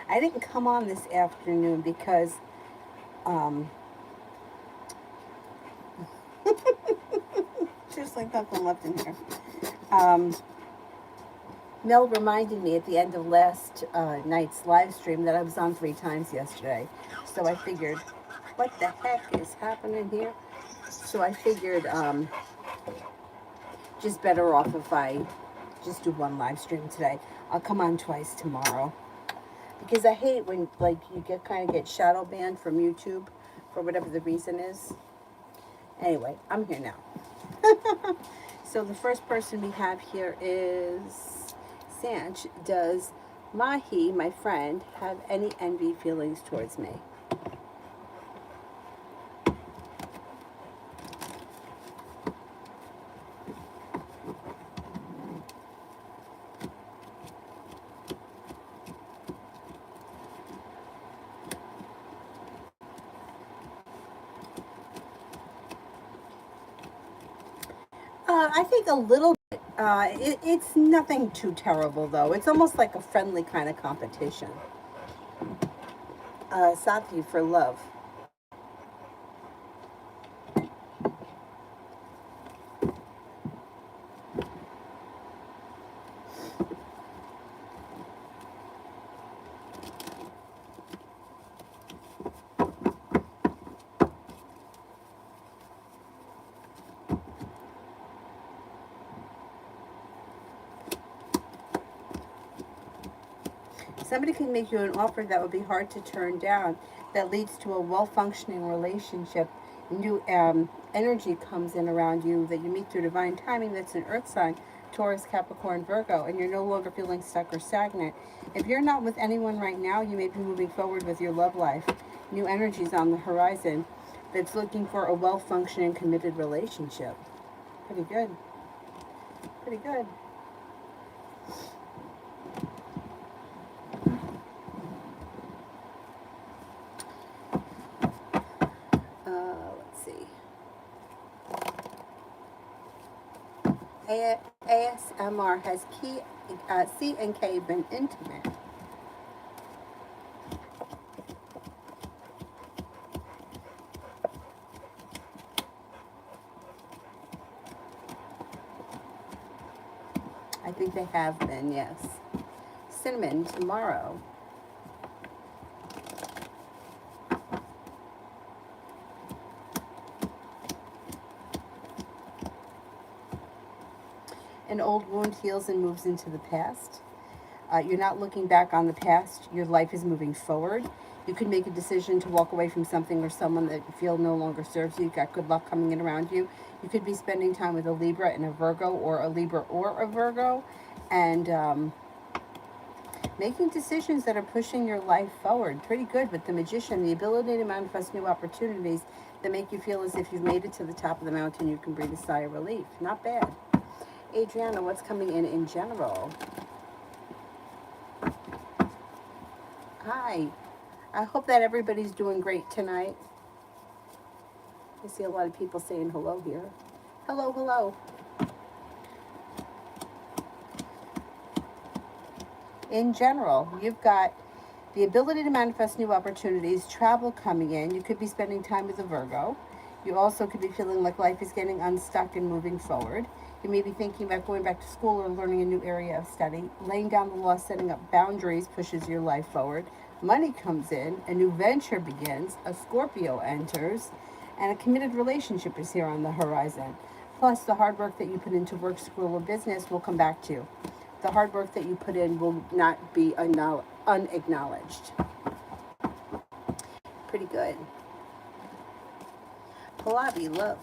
I didn't come on this afternoon because just like nothing left in here. Um, Mel reminded me at the end of last night's live stream that I was on 3 times yesterday. So I figured, what the heck is happening here? So I figured just better off if I just do one live stream today. I'll come on twice tomorrow. Because I hate when like you get shadow banned from YouTube for whatever the reason is. Anyway, I'm here now. So the first person we have here is Sanch. Does Mahi, my friend, have any envy feelings towards me? I think a little bit. It's nothing too terrible though. It's almost like a friendly kind of competition. Sati for love. Somebody can make you an offer that would be hard to turn down, that leads to a well-functioning relationship. New energy comes in around you that you meet through divine timing. That's an earth sign, Taurus, Capricorn, Virgo, and you're no longer feeling stuck or stagnant. If you're not with anyone right now, you may be moving forward with your love life. New energies on the horizon that's looking for a well-functioning, committed relationship. Pretty good. Pretty good. Let's see. ASMR has C and K been intimate? I think they have been, yes. Cinnamon tomorrow. An old wound heals and moves into the past. You're not looking back on the past. Your life is moving forward. You could make a decision to walk away from something or someone that you feel no longer serves you. You've got good luck coming in around you. You could be spending time with a Libra and a Virgo, or a Libra or a Virgo, and making decisions that are pushing your life forward. Pretty good with the Magician. The ability to manifest new opportunities that make you feel as if you've made it to the top of the mountain. You can breathe a sigh of relief. Not bad. Adriana, what's coming in general? Hi. I hope that everybody's doing great tonight. I see a lot of people saying hello here. Hello, hello. In general, you've got the ability to manifest new opportunities, travel coming in. You could be spending time with a Virgo. You also could be feeling like life is getting unstuck and moving forward. You may be thinking about going back to school or learning a new area of study. Laying down the law, setting up boundaries pushes your life forward. Money comes in, a new venture begins, a Scorpio enters, and a committed relationship is here on the horizon. Plus, the hard work that you put into work, school, or business will come back to you. The hard work that you put in will not be unacknowledged. Pretty good. Pallavi, love.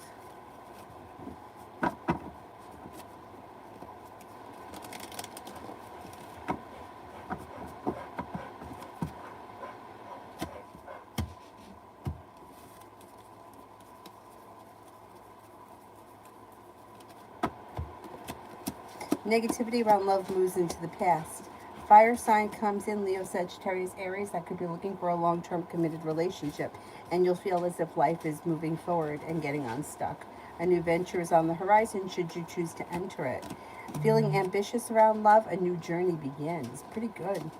Negativity around love moves into the past. Fire sign comes in, Leo, Sagittarius, Aries. That could be looking for a long-term committed relationship. And you'll feel as if life is moving forward and getting unstuck. A new venture is on the horizon should you choose to enter it. Feeling ambitious around love, a new journey begins. Pretty good.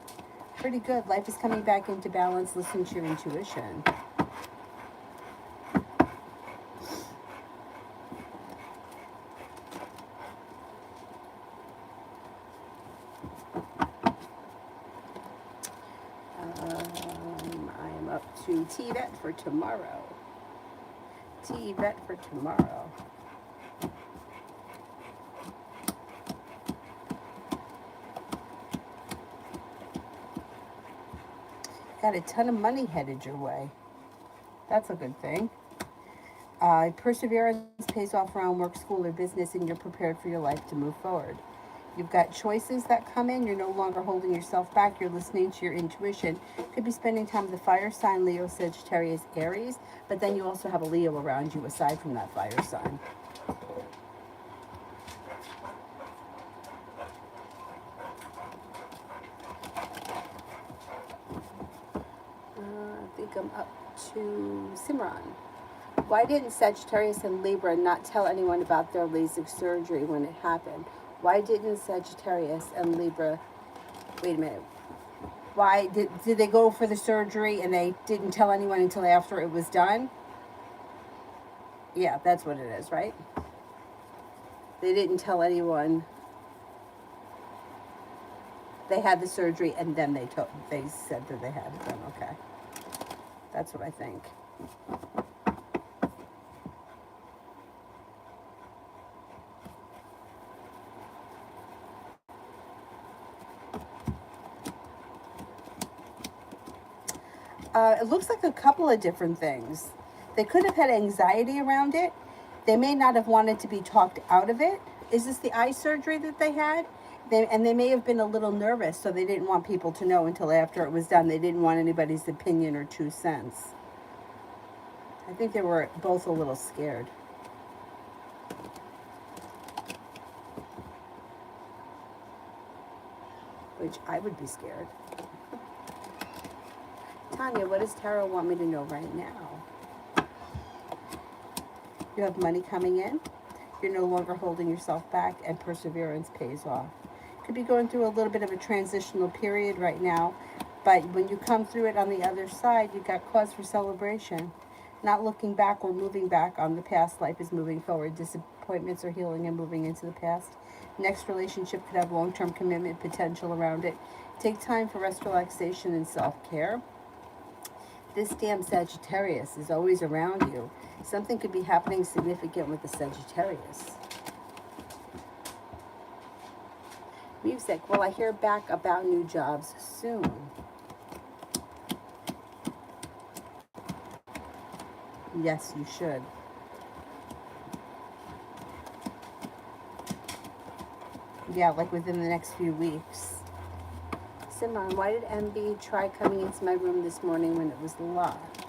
pretty good. Life is coming back into balance. Listen to your intuition. I am up to T-Vet for tomorrow. T-Vet for tomorrow. Got a ton of money headed your way. That's a good thing. Perseverance pays off around work, school, or business, and you're prepared for your life to move forward. You've got choices that come in. You're no longer holding yourself back. You're listening to your intuition. Could be spending time with the fire sign, Leo, Sagittarius, Aries, but then you also have a Leo around you aside from that fire sign. I think I'm up to Simran. Why didn't Sagittarius and Libra not tell anyone about their LASIK surgery when it happened? Why didn't Sagittarius and Libra, wait a minute, why did they go for the surgery and they didn't tell anyone until after it was done? Yeah, that's what it is, right? They didn't tell anyone they had the surgery and then they said that they had it done. Okay. That's what I think. It looks like a couple of different things. They could have had anxiety around it. They may not have wanted to be talked out of it. Is this the eye surgery that they had? They may have been a little nervous, so they didn't want people to know until after it was done. They didn't want anybody's opinion or 2 cents. I think they were both a little scared. Which I would be scared. Tanya, what does Tarot want me to know right now? You have money coming in. You're no longer holding yourself back, and perseverance pays off. Could be going through a little bit of a transitional period right now, but when you come through it on the other side, you got cause for celebration. Not looking back or moving back on the past. Life is moving forward. Disappointments are healing and moving into the past. Next relationship could have long-term commitment potential around it. Take time for rest, relaxation, and self-care. This damn Sagittarius is always around you. Something could be happening significant with the Sagittarius. Music. Will I hear back about new jobs soon? Yes, you should. Yeah, like within the next few weeks. Simran, why did MB try coming into my room this morning when it was locked?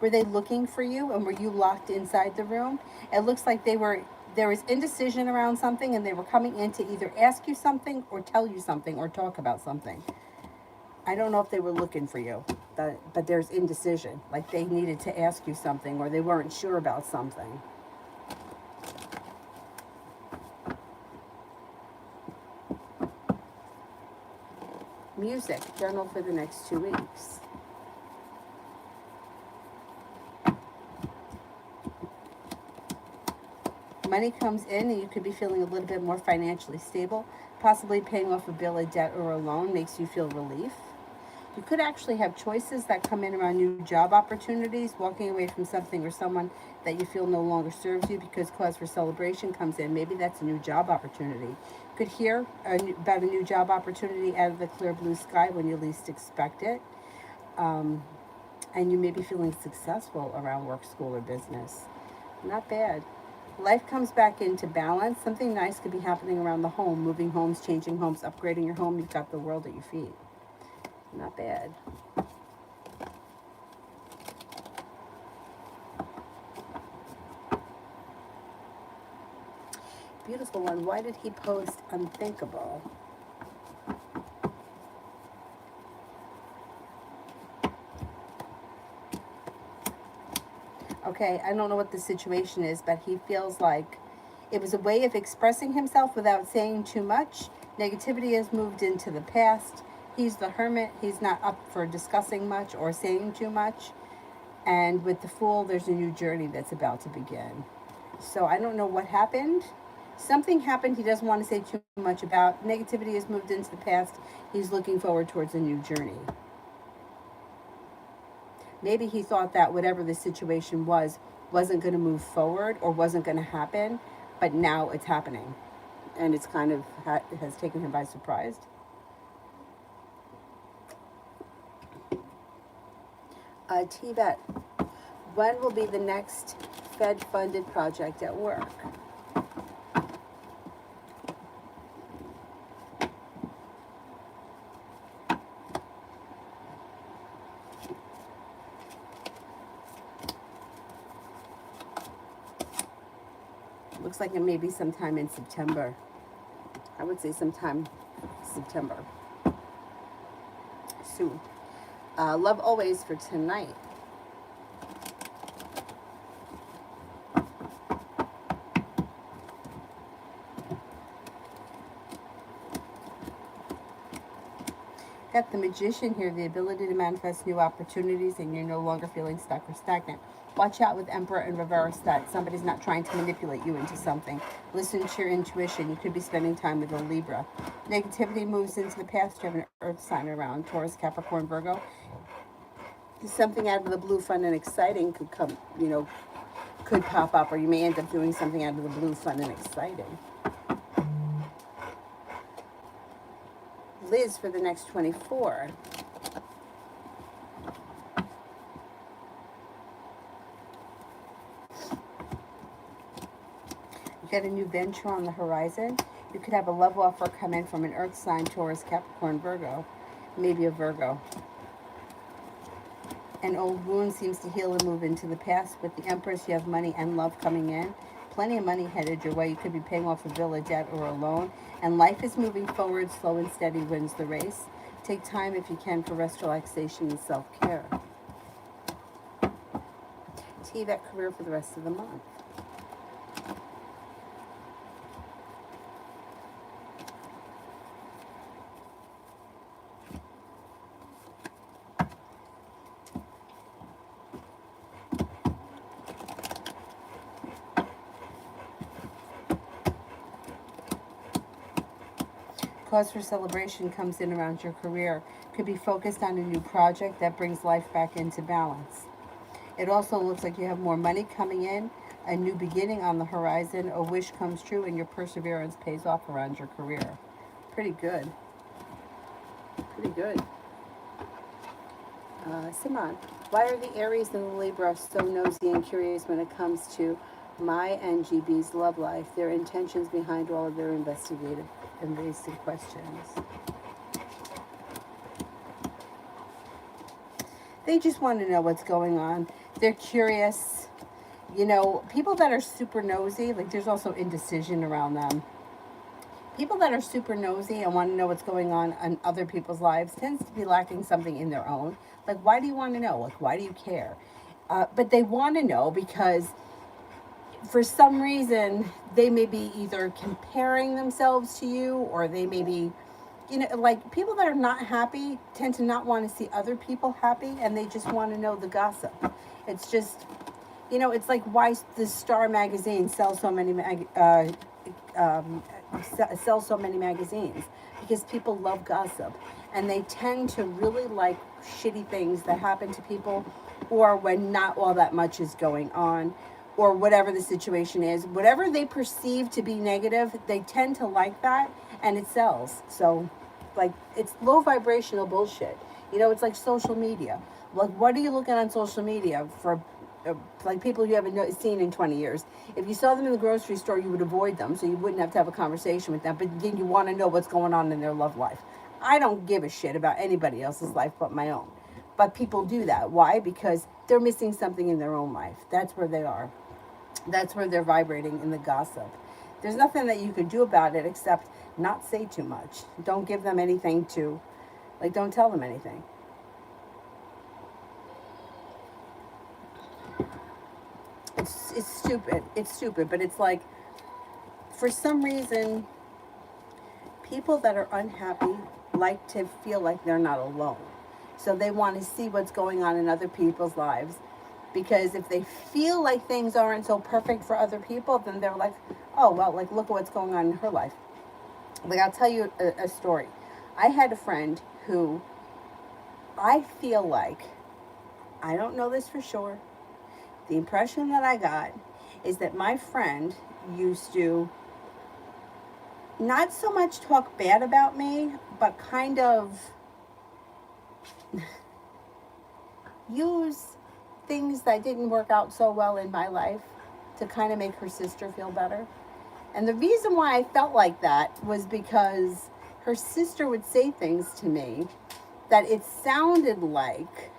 Were they looking for you, and were you locked inside the room? It looks like there was indecision around something, and they were coming in to either ask you something or tell you something or talk about something. I don't know if they were looking for you, but there's indecision. Like they needed to ask you something or they weren't sure about something. Music, journal for the next 2 weeks. Money comes in and you could be feeling a little bit more financially stable. Possibly paying off a bill, a debt, or a loan makes you feel relief. You could actually have choices that come in around new job opportunities, walking away from something or someone that you feel no longer serves you because cause for celebration comes in. Maybe that's a new job opportunity. You could hear about a new job opportunity out of the clear blue sky when you least expect it. And you may be feeling successful around work, school, or business. Not bad. Life comes back into balance. Something nice could be happening around the home. Moving homes, changing homes, upgrading your home. You've got the world at your feet. Not bad. Beautiful one. Why did he post unthinkable? Okay, Okay, I don't know what the situation is, but he feels like it was a way of expressing himself without saying too much. Negativity has moved into the past. He's the hermit. He's not up for discussing much or saying too much. And with the Fool, there's a new journey that's about to begin. So I don't know what happened. Something happened he doesn't want to say too much about. Negativity has moved into the past. He's looking forward towards a new journey. Maybe he thought that whatever the situation wasn't going to move forward or wasn't going to happen, but now it's happening. And it's kind of has taken him by surprise. Tibet, when will be the next Fed-funded project at work? Looks like it may be sometime in September. I would say sometime September. Soon. Love always for tonight. Got the Magician here, the ability to manifest new opportunities, and you're no longer feeling stuck or stagnant. Watch out with Emperor and Reverse that somebody's not trying to manipulate you into something. Listen to your intuition. You could be spending time with a Libra. Negativity moves into the past. You have an earth sign around. Taurus, Capricorn, Virgo. Something out of the blue, fun and exciting could come, could pop up, or you may end up doing something out of the blue, fun and exciting. Liz for the next 24. You got a new venture on the horizon. You could have a love offer come in from an earth sign, Taurus, Capricorn, Virgo. Maybe a Virgo. An old wound seems to heal and move into the past. With the Empress, you have money and love coming in. Plenty of money headed your way. You could be paying off a bill, a debt, or a loan. And life is moving forward. Slow and steady wins the race. Take time if you can for rest, relaxation, and self-care. That career for the rest of the month. Cause for celebration comes in around your career. Could be focused on a new project that brings life back into balance. It also looks like you have more money coming in, a new beginning on the horizon, a wish comes true, and your perseverance pays off around your career. Pretty good. Pretty good. Simon, why are the Aries and the Libra so nosy and curious when it comes to my NGB's love life? Their intentions behind all of their invasive questions. They just want to know what's going on. They're curious. People that are super nosy, like there's also indecision around them. People that are super nosy and want to know what's going on in other people's lives tends to be lacking something in their own. Like, why do you want to know? Like, why do you care? But they want to know because for some reason they may be either comparing themselves to you, or they may be, like people that are not happy tend to not want to see other people happy, and they just want to know the gossip. It's just, it's like why the Star magazine sells so many magazines, because people love gossip, and they tend to really like shitty things that happen to people, or when not all that much is going on, or whatever the situation is, whatever they perceive to be negative, they tend to like that, and it sells. So, like, it's low vibrational bullshit. It's like social media. Like, what are you looking on social media for? Like people you haven't seen in 20 years. If you saw them in the grocery store, you would avoid them, so you wouldn't have to have a conversation with them. But then you want to know what's going on in their love life. I don't give a shit about anybody else's life but my own. But people do that. Why? Because they're missing something in their own life. That's where they are. That's where they're vibrating in the gossip. There's nothing that you could do about it except not say too much. Don't give them anything to, don't tell them anything. stupid. It's stupid, but it's like, for some reason, people that are unhappy like to feel like they're not alone. So they want to see what's going on in other people's lives. Because if they feel like things aren't so perfect for other people, then they're like, oh, well, like, look at what's going on in her life. Like, I'll tell you a story. I had a friend who I feel like, I don't know this for sure, the impression that I got is that my friend used to not so much talk bad about me, but kind of use things that didn't work out so well in my life to kind of make her sister feel better. And the reason why I felt like that was because her sister would say things to me that it sounded like,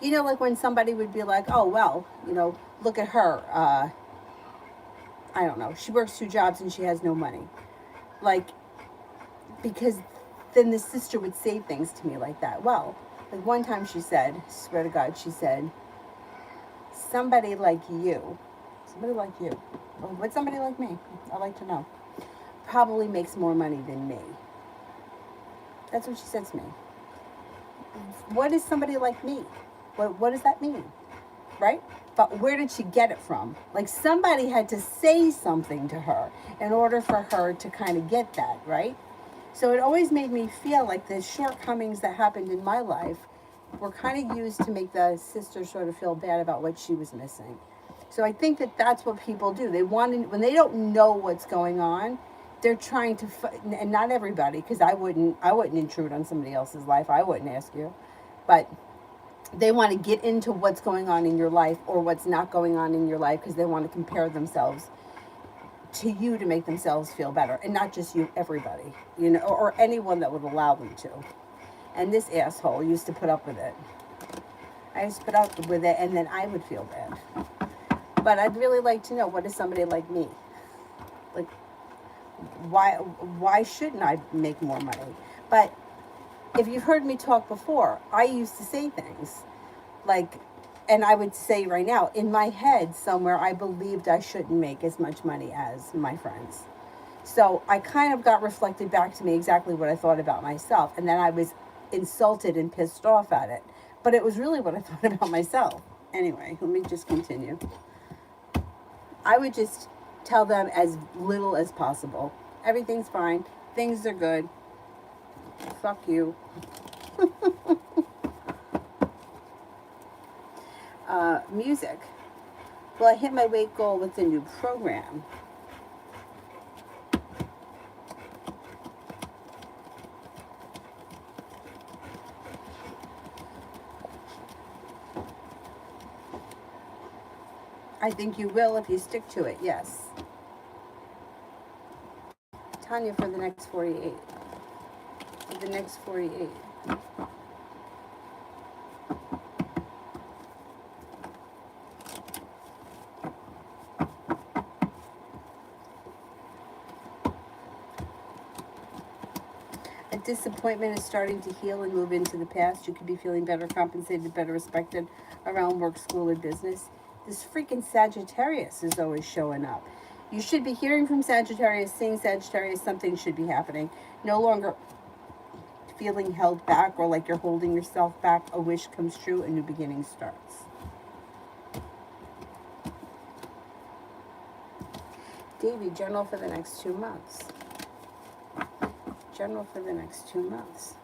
like when somebody would be like, oh, well, look at her. I don't know. She works 2 jobs and she has no money. Like, because then the sister would say things to me like that. Well, like one time she said, swear to God, she said, somebody like you, well, what's somebody like me? I'd like to know. Probably makes more money than me. That's what she said to me. What is somebody like me? What does that mean? Right? But where did she get it from? Like, somebody had to say something to her in order for her to kind of get that, right? So it always made me feel like the shortcomings that happened in my life were kind of used to make the sister sort of feel bad about what she was missing. So I think that that's what people do. They want, when they don't know what's going on, they're trying to, and not everybody, because I wouldn't intrude on somebody else's life. I wouldn't ask you, but they want to get into what's going on in your life or what's not going on in your life because they want to compare themselves to you to make themselves feel better, and not just you, everybody, or anyone that would allow them to. And this asshole used to put up with it. I used to put up with it, and then I would feel bad. But I'd really like to know, what is somebody like me? Like, why shouldn't I make more money? But if you've heard me talk before, I used to say things like, and I would say right now, in my head somewhere, I believed I shouldn't make as much money as my friends. So I kind of got reflected back to me exactly what I thought about myself. And then I was insulted and pissed off at it. But it was really what I thought about myself. Anyway, let me just continue. I would just tell them as little as possible. Everything's fine. Things are good. Fuck you. Music. Well, I hit my weight goal with the new program. I think you will if you stick to it, yes. Tanya, for the next 48. For the next 48. A disappointment is starting to heal and move into the past. You could be feeling better compensated, better respected around work, school, or business. This freaking Sagittarius is always showing up. You should be hearing from Sagittarius, seeing Sagittarius, something should be happening. No longer feeling held back or like you're holding yourself back. A wish comes true, a new beginning starts. Davy, journal for the next 2 months. Journal for the next 2 months.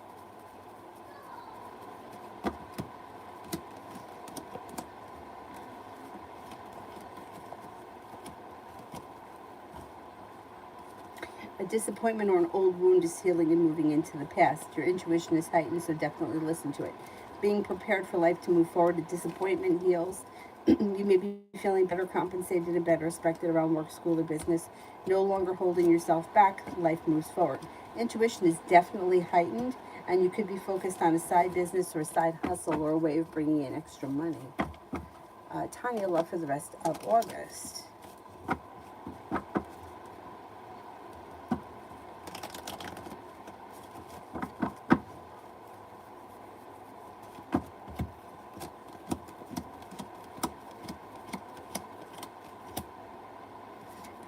A disappointment or an old wound is healing and moving into the past. Your intuition is heightened, so definitely listen to it. Being prepared for life to move forward. A disappointment heals. You may be feeling better compensated and better respected around work, school, or business. No longer holding yourself back. Life moves forward. Intuition is definitely heightened, and you could be focused on a side business or a side hustle or a way of bringing in extra money. Tanya, love for the rest of August.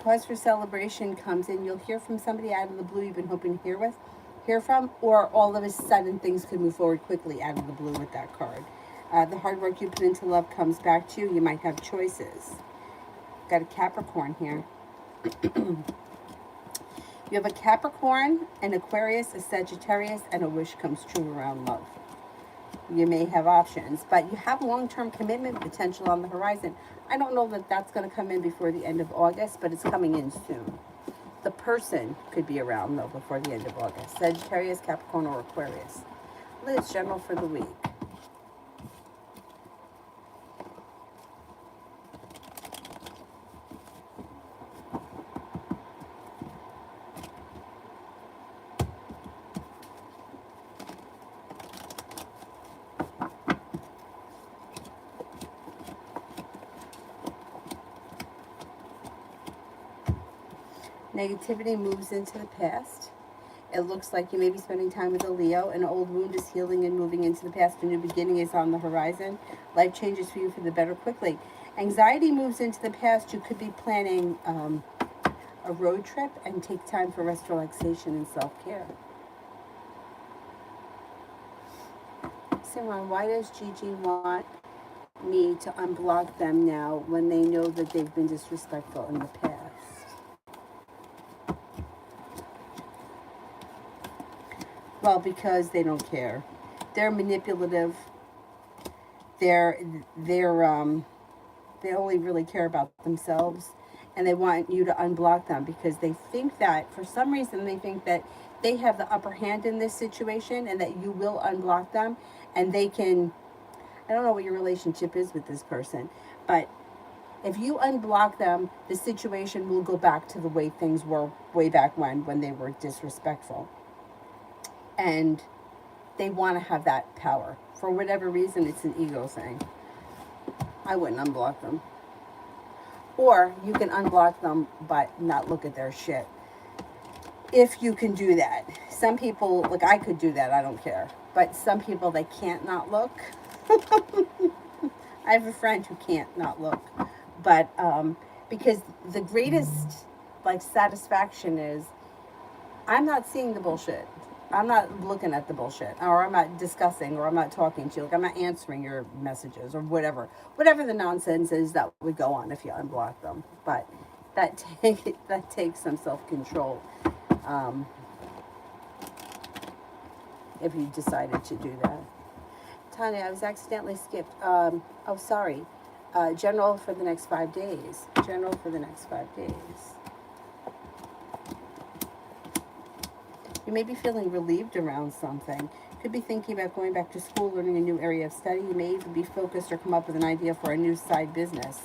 Cause for celebration comes in. You'll hear from somebody out of the blue you've been hoping to hear from, or all of a sudden things could move forward quickly out of the blue with that card. The hard work you put into love comes back to you. You might have choices. Got a Capricorn here. You have a Capricorn, an Aquarius, a Sagittarius, and a wish comes true around love. You may have options, but you have long-term commitment potential on the horizon. I don't know that that's going to come in before the end of August, but it's coming in soon. The person could be around, though, before the end of August. Sagittarius, Capricorn, or Aquarius. Liz, general for the week. Negativity moves into the past. It looks like you may be spending time with a Leo. An old wound is healing and moving into the past. A new beginning is on the horizon. Life changes for you for the better quickly. Anxiety moves into the past. You could be planning a road trip and take time for rest, relaxation, and self-care. Simran, why does Gigi want me to unblock them now when they know that they've been disrespectful in the past? Well, because they don't care. They're manipulative. They only really care about themselves, and they want you to unblock them because they think that, for some reason, they think that they have the upper hand in this situation and that you will unblock them, and they can, I don't know what your relationship is with this person, but if you unblock them, the situation will go back to the way things were way back when they were disrespectful. And they want to have that power. For whatever reason, it's an ego thing. I wouldn't unblock them. Or you can unblock them but not look at their shit. If you can do that. Some people, like I could do that, I don't care. But some people, they can't not look. I have a friend who can't not look. But because the greatest satisfaction is I'm not seeing the bullshit. I'm not looking at the bullshit, or I'm not discussing, or I'm not talking to you. Like, I'm not answering your messages, or whatever the nonsense is that would go on if you unblock them. But that takes some self-control if you decided to do that. Tanya, I was accidentally skipped. Oh, sorry. General for the next 5 days. General for the next 5 days. You may be feeling relieved around something. Could be thinking about going back to school, learning a new area of study. You may even be focused or come up with an idea for a new side business.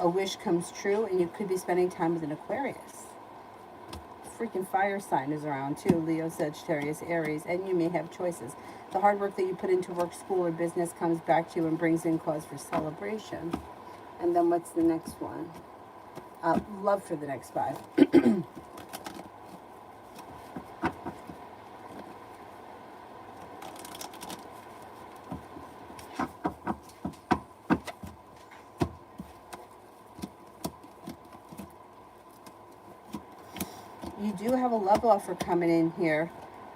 A wish comes true, and you could be spending time with an Aquarius. Freaking fire sign is around too. Leo, Sagittarius, Aries, and you may have choices. The hard work that you put into work, school, or business comes back to you and brings in cause for celebration. And then what's the next one? Love for the next 5. You do have a love offer coming in here.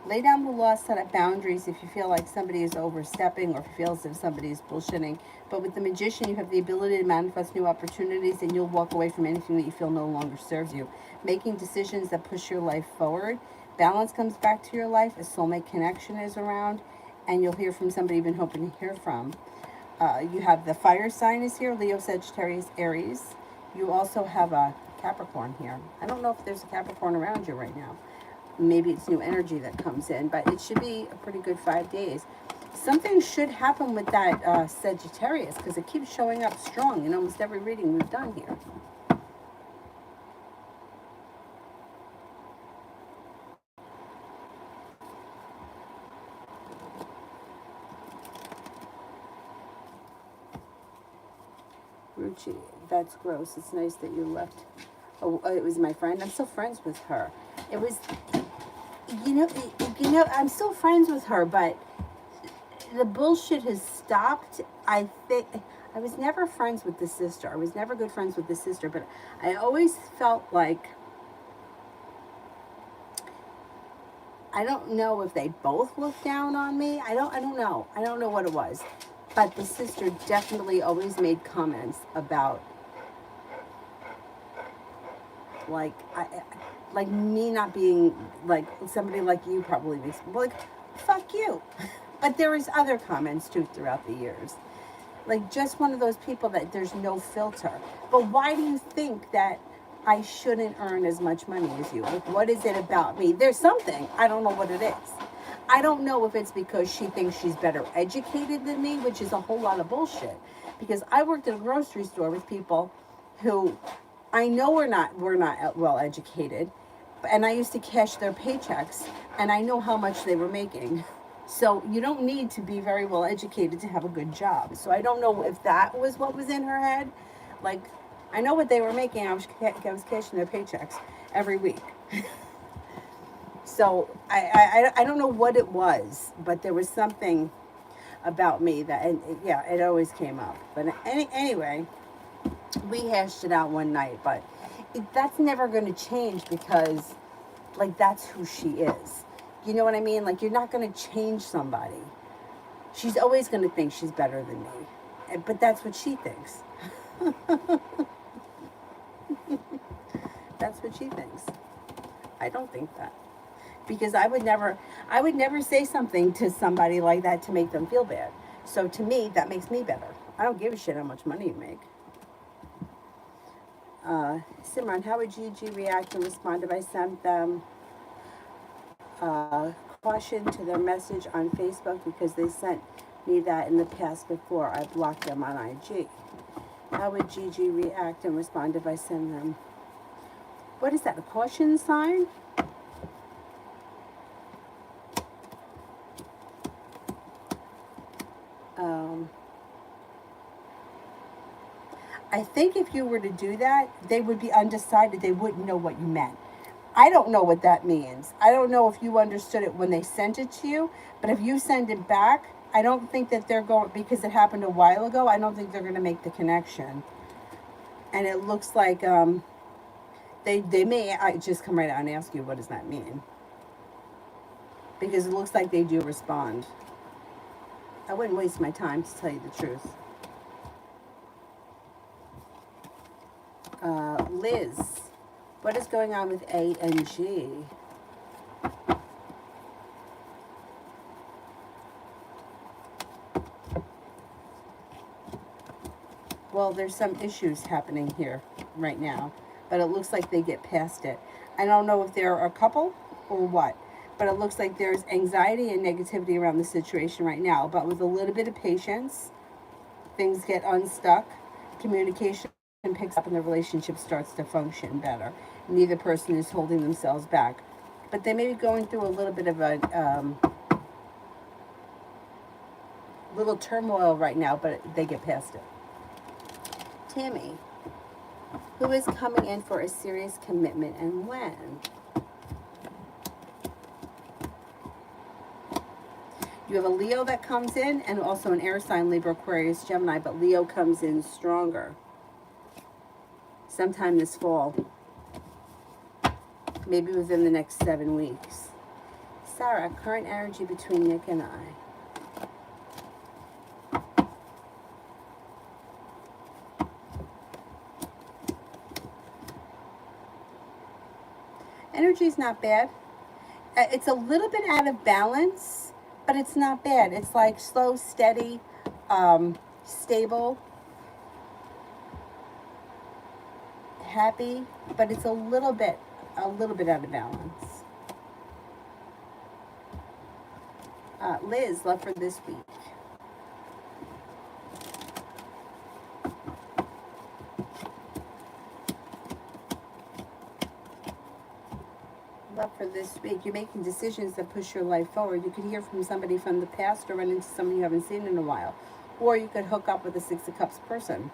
Lay down the law, set up boundaries if you feel like somebody is overstepping or feels as if somebody is bullshitting. But with the Magician, you have the ability to manifest new opportunities, and you'll walk away from anything that you feel no longer serves you. Making decisions that push your life forward. Balance comes back to your life. A soulmate connection is around, and you'll hear from somebody you've been hoping to hear from. You have the fire sign is here, Leo, Sagittarius, Aries. You also have a Capricorn here. I don't know if there's a Capricorn around you right now. Maybe it's new energy that comes in, but it should be a pretty good 5 days. Something should happen with that Sagittarius, because it keeps showing up strong in almost every reading we've done here. Ruchi, that's gross. It's nice that you left. Oh, it was my friend. I'm still friends with her. It was, you know, I'm still friends with her, but the bullshit has stopped. I I was never friends with the sister. I was never good friends with the sister, but I always felt like, I don't know if they both looked down on me. I don't know. I don't know what it was. But the sister definitely always made comments about, like, like me not being like somebody like you probably makes, like, fuck you. But there was other comments too throughout the years. Like, just one of those people that there's no filter. But why do you think that I shouldn't earn as much money as you? Like, what is it about me? There's something. I don't know what it is. I don't know if it's because she thinks she's better educated than me, which is a whole lot of bullshit. Because I worked at a grocery store with people who I know were not well educated, and I used to cash their paychecks, and I know how much they were making. So you don't need to be very well educated to have a good job. So I don't know if that was what was in her head. Like, I know what they were making. I was cashing their paychecks every week. So I don't know what it was, but there was something about me that, and yeah, it always came up. But anyway, we hashed it out one night, but that's never going to change because, like, that's who she is. You know what I mean? Like, you're not going to change somebody. She's always going to think she's better than me. But that's what she thinks. That's what she thinks. I don't think that. Because I would never say something to somebody like that to make them feel bad. So to me, that makes me better. I don't give a shit how much money you make. Simran, how would Gigi react and respond if I sent them caution to their message on Facebook because they sent me that in the past before I blocked them on IG? How would Gigi react and respond if I send them? What is that, a caution sign? I think if you were to do that, they would be undecided. They wouldn't know what you meant. I don't know what that means. I don't know if you understood it when they sent it to you, but if you send it back, I don't think that they're going, because it happened a while ago, I don't think they're going to make the connection. And it looks like they may just come right out and ask you, what does that mean? Because it looks like they do respond. I wouldn't waste my time, to tell you the truth. Liz, what is going on with A and G? Well, there's some issues happening here right now, but it looks like they get past it. I don't know if they're a couple or what, but it looks like there's anxiety and negativity around the situation right now. But with a little bit of patience, things get unstuck, communication picks up, and the relationship starts to function better. Neither person is holding themselves back, but they may be going through a little bit of a little turmoil right now, but they get past it. Tammy, who is coming in for a serious commitment and when? You have a Leo that comes in and also an air sign, Libra, Aquarius, Gemini, but Leo comes in stronger sometime this fall, maybe within the next 7 weeks. Sarah, current energy between Nick and I. Energy is not bad. It's a little bit out of balance, but it's not bad. It's like slow, steady, stable, happy, but it's a little bit out of balance. Liz, love for this week. Love for this week. You're making decisions that push your life forward. You could hear from somebody from the past or run into somebody you haven't seen in a while. Or you could hook up with a Six of Cups person.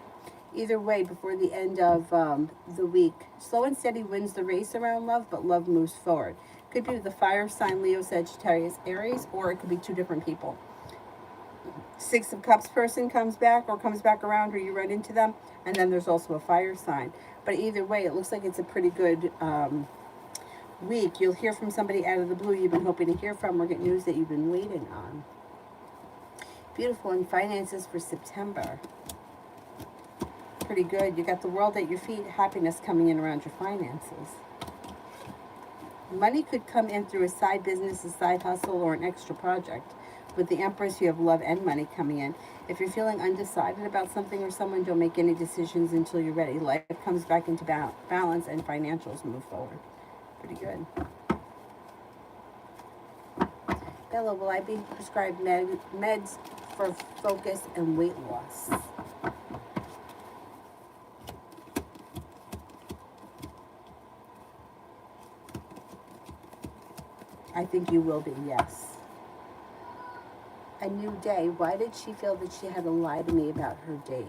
Either way, before the end of the week, slow and steady wins the race around love, but love moves forward. Could be with the fire sign, Leo, Sagittarius, Aries, or it could be two different people. Six of Cups person comes back or comes back around, or you run into them. And then there's also a fire sign. But either way, it looks like it's a pretty good week. You'll hear from somebody out of the blue you've been hoping to hear from, or get news that you've been waiting on. Beautiful. And finances for September. Pretty good. You got the world at your feet, happiness coming in around your finances. Money could come in through a side business, a side hustle, or an extra project. With the Empress, you have love and money coming in. If you're feeling undecided about something or someone, don't make any decisions until you're ready. Life comes back into balance and financials move forward. Pretty good. Bella, will I be prescribed meds for focus and weight loss? I think you will be, yes. A new day. Why did she feel that she had to lie to me about her date?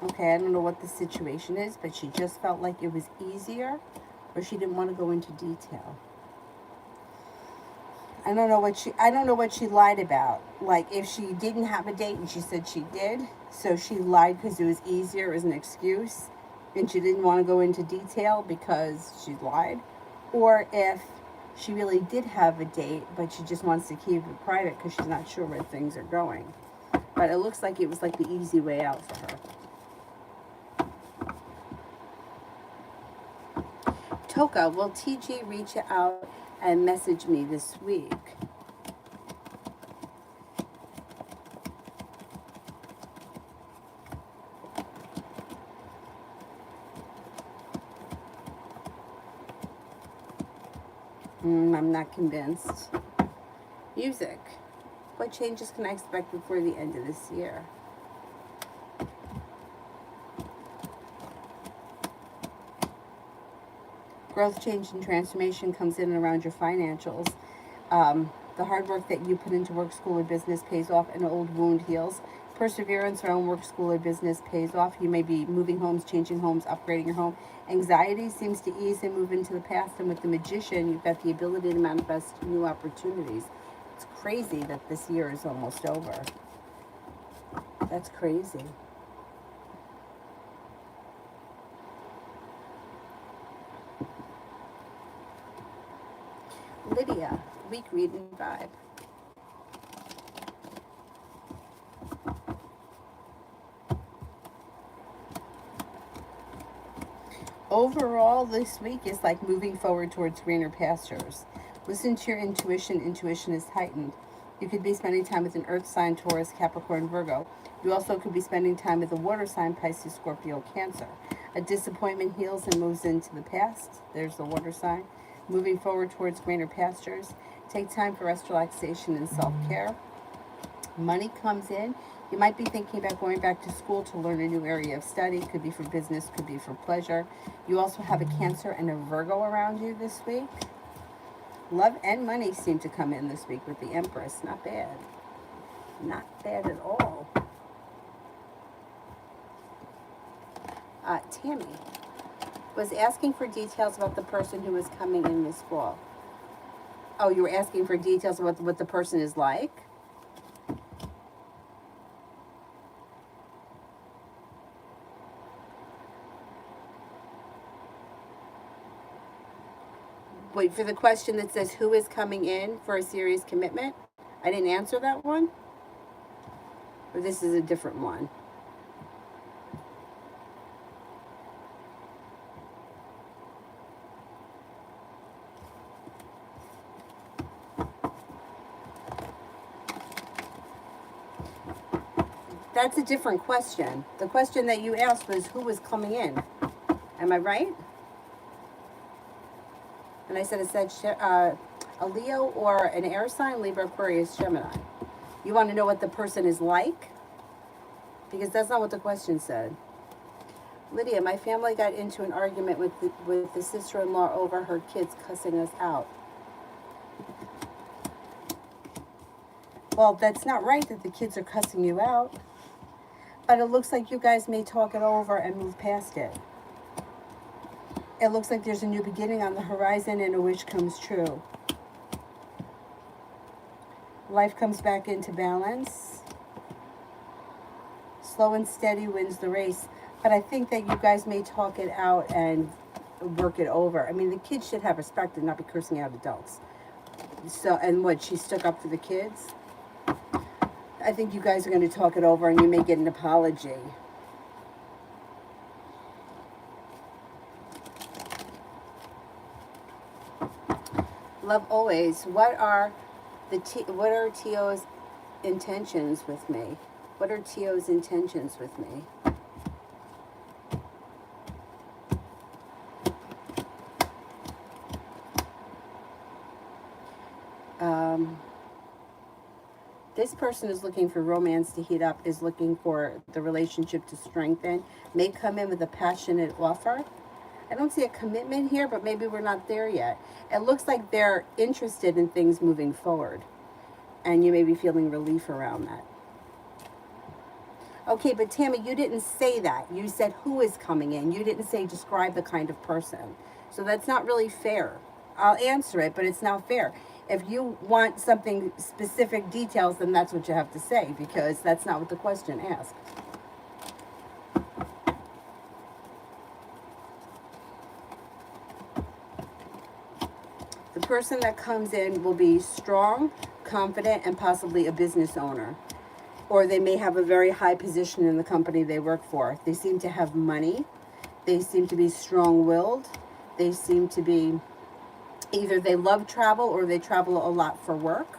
Okay, I don't know what the situation is, but she just felt like it was easier, or she didn't want to go into detail. I don't know what she lied about. Like, if she didn't have a date and she said she did, so she lied because it was easier as an excuse, and she didn't want to go into detail because she lied. Or if she really did have a date, but she just wants to keep it private because she's not sure where things are going. But it looks like it was like the easy way out for her. Toka, will TG reach out and message me this week? I'm not convinced. Music. What changes can I expect before the end of this year? Growth, change, and transformation comes in and around your financials. The hard work that you put into work, school, or business pays off. An old wound heals. Perseverance around work, school, or business pays off. You may be moving homes, changing homes, upgrading your home. Anxiety seems to ease and move into the past. And with the Magician, you've got the ability to manifest new opportunities. It's crazy that this year is almost over. That's crazy. Lydia, week reading vibe. Overall, this week is like moving forward towards greener pastures. Listen to your intuition. Intuition is heightened. You could be spending time with an earth sign, Taurus, Capricorn, Virgo. You also could be spending time with a water sign, Pisces, Scorpio, Cancer. A disappointment heals and moves into the past. There's the water sign. Moving forward towards greener pastures. Take time for rest, relaxation, and self-care. Money comes in. You might be thinking about going back to school to learn a new area of study. Could be for business, could be for pleasure. You also have a Cancer and a Virgo around you this week. Love and money seem to come in this week with the Empress. Not bad. Not bad at all. Tammy was asking for details about the person who was coming in this fall. Oh, you were asking for details about what the person is like? Wait, for the question that says who is coming in for a serious commitment? I didn't answer that one? Or this is a different one? That's a different question. The question that you asked was who was coming in. Am I right? And I said it said a Leo or an air sign, Libra, Aquarius, Gemini. You want to know what the person is like? Because that's not what the question said. Lydia, my family got into an argument with the sister-in-law over her kids cussing us out. Well, that's not right that the kids are cussing you out. But it looks like you guys may talk it over and move past it. It looks like there's a new beginning on the horizon and a wish comes true. Life comes back into balance. Slow and steady wins the race. But I think that you guys may talk it out and work it over. I mean, the kids should have respect and not be cursing out adults. So, and what, she stuck up for the kids? I think you guys are going to talk it over and you may get an apology. Love always. What are To's intentions with me? What are To's intentions with me? This person is looking for romance to heat up, is looking for the relationship to strengthen, may come in with a passionate offer. I don't see a commitment here, but maybe we're not there yet. It looks like they're interested in things moving forward, and you may be feeling relief around that. Okay, but Tammy, you didn't say that. You said who is coming in. You didn't say describe the kind of person. So that's not really fair. I'll answer it, but it's not fair. If you want something specific details, then that's what you have to say, because that's not what the question asked. The person that comes in will be strong, confident, and possibly a business owner. Or they may have a very high position in the company they work for. They seem to have money. They seem to be strong-willed. They seem to be, either they love travel or they travel a lot for work.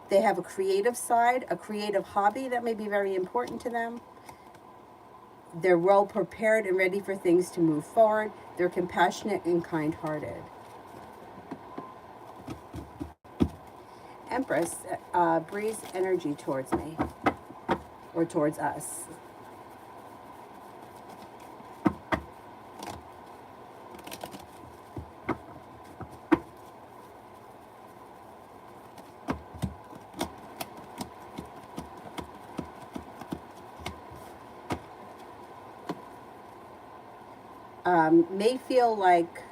They have a creative side, a creative hobby that may be very important to them. They're well prepared and ready for things to move forward. They're compassionate and kind-hearted. Empress, breeze energy towards me, or towards us. May feel like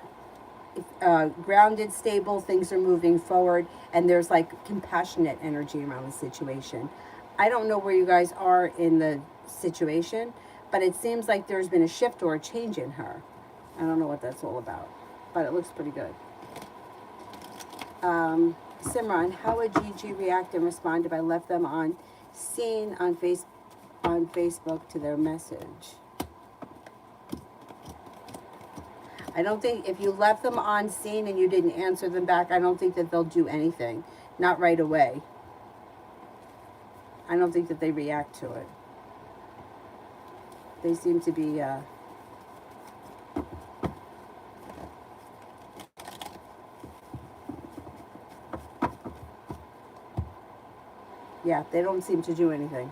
grounded, stable, things are moving forward, and there's like compassionate energy around the situation. I don't know where you guys are in the situation, but it seems like there's been a shift or a change in her. I don't know what that's all about, but it looks pretty good. Simran, how would Gigi react and respond if I left them on scene on Facebook to their message? I don't think, if you left them on scene and you didn't answer them back, I don't think that they'll do anything. Not right away. I don't think that they react to it. They seem to be, yeah, they don't seem to do anything.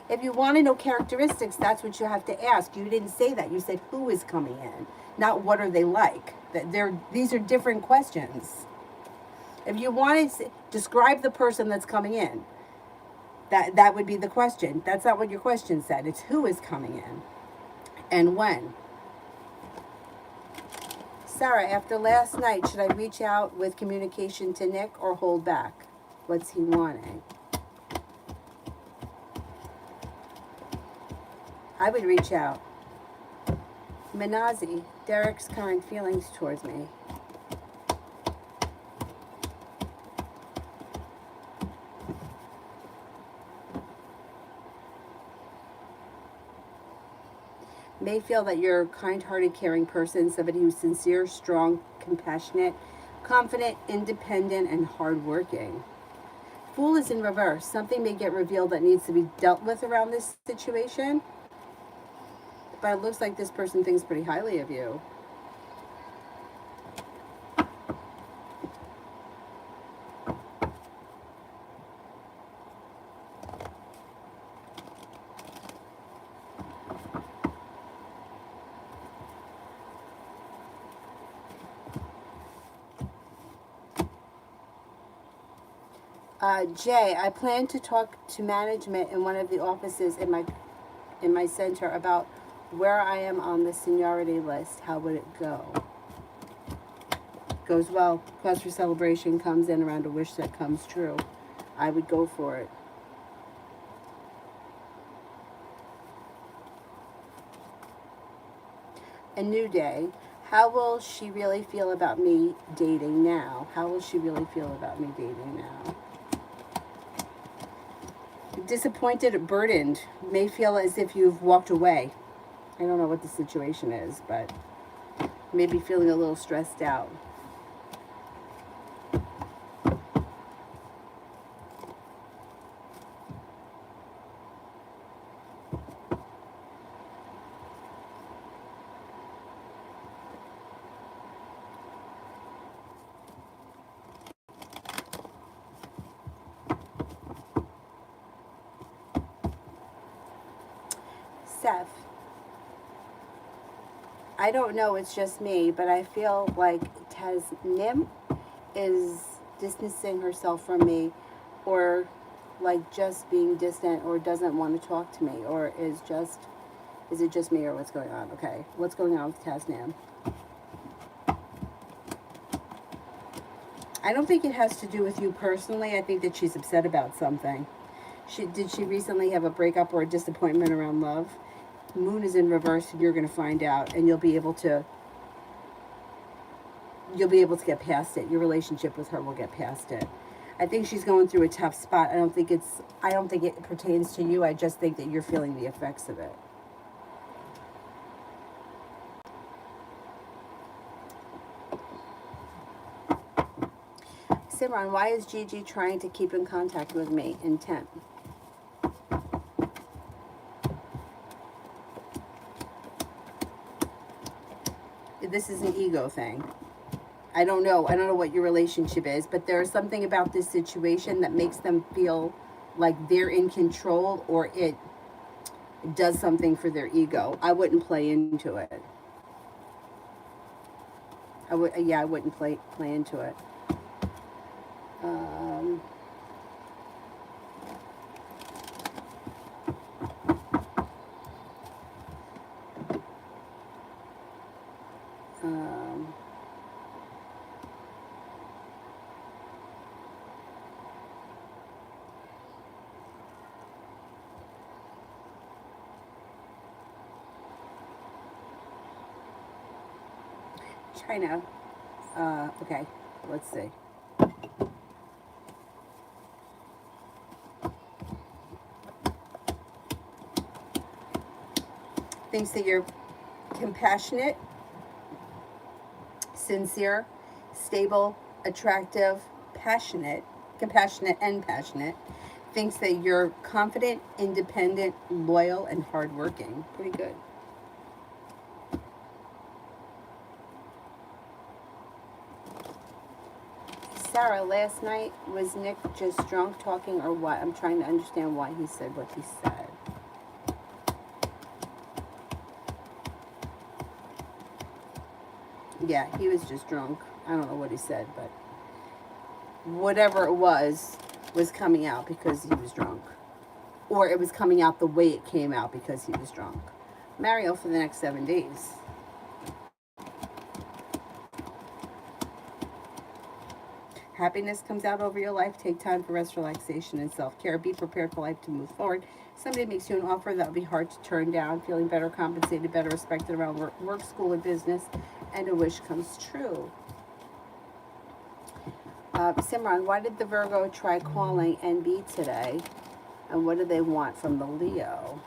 If you want to know characteristics, that's what you have to ask. You didn't say that. You said who is coming in, not what are they like. These are different questions. If you wanted to describe the person that's coming in, that would be the question. That's not what your question said. It's who is coming in and when. Sarah, after last night, should I reach out with communication to Nick or hold back? What's he wanting? I would reach out. Manazi, Derek's current feelings towards me. May feel that you're a kind-hearted, caring person, somebody who's sincere, strong, compassionate, confident, independent, and hardworking. Fool is in reverse. Something may get revealed that needs to be dealt with around this situation. But it looks like this person thinks pretty highly of you. Jay, I plan to talk to management in one of the offices in my center about where I am on the seniority list. How would it go? Goes well. Cause for celebration comes in around a wish that comes true. I would go for it. A new day. How will she really feel about me dating now? How will she really feel about me dating now? Disappointed, burdened. May feel as if you've walked away. I don't know what the situation is, but maybe feeling a little stressed out. Seth, I don't know, it's just me, but I feel like Tasnim is distancing herself from me, or like just being distant, or doesn't want to talk to me, or is it just me, or what's going on? Okay, what's going on with Tasnim? I don't think it has to do with you personally. I think that she's upset about something. Did she recently have a breakup or a disappointment around love? Moon is in reverse, and you're going to find out, and you'll be able to get past it. Your relationship with her will get past it. I think she's going through a tough spot. I don't think it pertains to you. I just think that you're feeling the effects of it. Simran, why is Gigi trying to keep in contact with me? Intent. This is an ego thing. I don't know what your relationship is, but there's something about this situation that makes them feel like they're in control, or it does something for their ego. I wouldn't play into it. I wouldn't play into it. China. Okay, let's see. Thinks that you're compassionate, sincere, stable, attractive, compassionate and passionate. Thinks that you're confident, independent, loyal, and hardworking. Pretty good. Sarah, last night, was Nick just drunk talking, or what? I'm trying to understand why he said what he said. Yeah, he was just drunk. I don't know what he said, but whatever it was coming out because he was drunk. Or it was coming out the way it came out because he was drunk. Mario for the next 7 days. Happiness comes out over your life. Take time for rest, relaxation, and self-care. Be prepared for life to move forward. Somebody makes you an offer that would be hard to turn down. Feeling better compensated, better respected around work, school, or business. And a wish comes true. Simran, why did the Virgo try calling NB today? And what do they want from the Leo?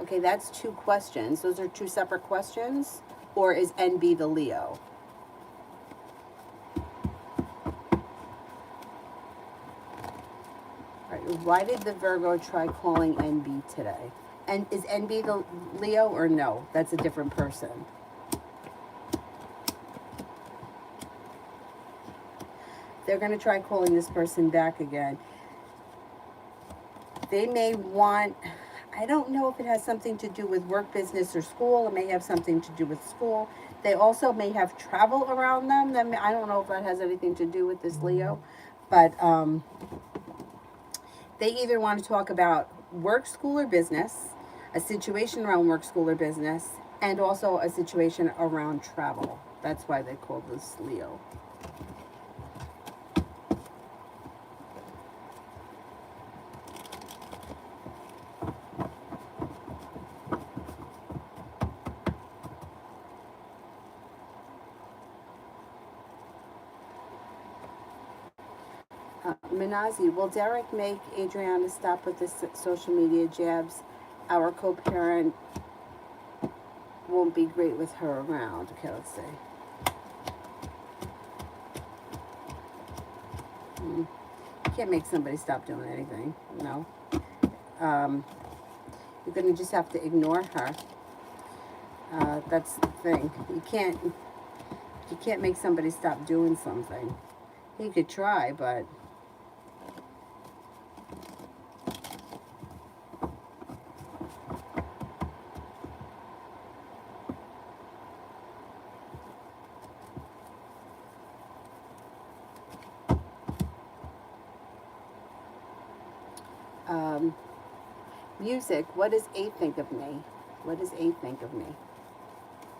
Okay, that's 2 questions. Those are 2 separate questions? Or is NB the Leo? Why did the Virgo try calling NB today? And is NB the Leo or no? That's a different person. They're going to try calling this person back again. They may want, I don't know if it has something to do with work, business, or school. It may have something to do with school. They also may have travel around them. I don't know if that has anything to do with this Leo, but they either want to talk about work, school, or business, a situation around work, school, or business, and also a situation around travel. That's why they call this Leo. Minazi, will Derek make Adriana stop with the social media jabs? Our co-parent won't be great with her around. Okay, let's see. You can't make somebody stop doing anything, no. You're going to just have to ignore her. That's the thing. You can't make somebody stop doing something. You could try, but music. What does A think of me? What does A think of me?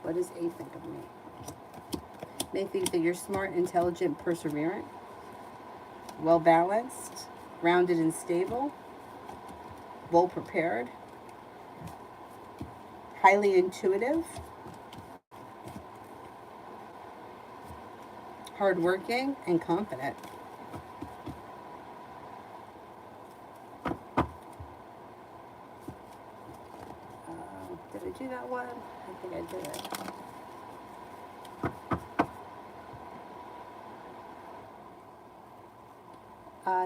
What does A think of me? They think that you're smart, intelligent, perseverant, well balanced, grounded and stable, well prepared, highly intuitive, hardworking, and confident. Did I do that one? I think I did it.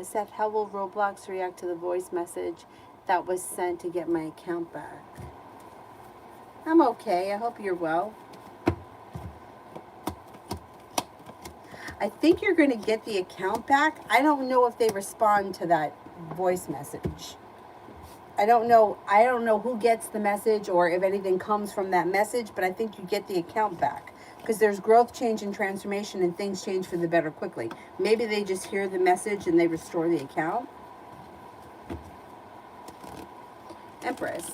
Seth, how will Roblox react to the voice message that was sent to get my account back? I'm okay. I hope you're well. I think you're going to get the account back. I don't know if they respond to that voice message. I don't know who gets the message or if anything comes from that message, but I think you get the account back. Because there's growth, change, and transformation, and things change for the better quickly. Maybe they just hear the message and they restore the account. Empress.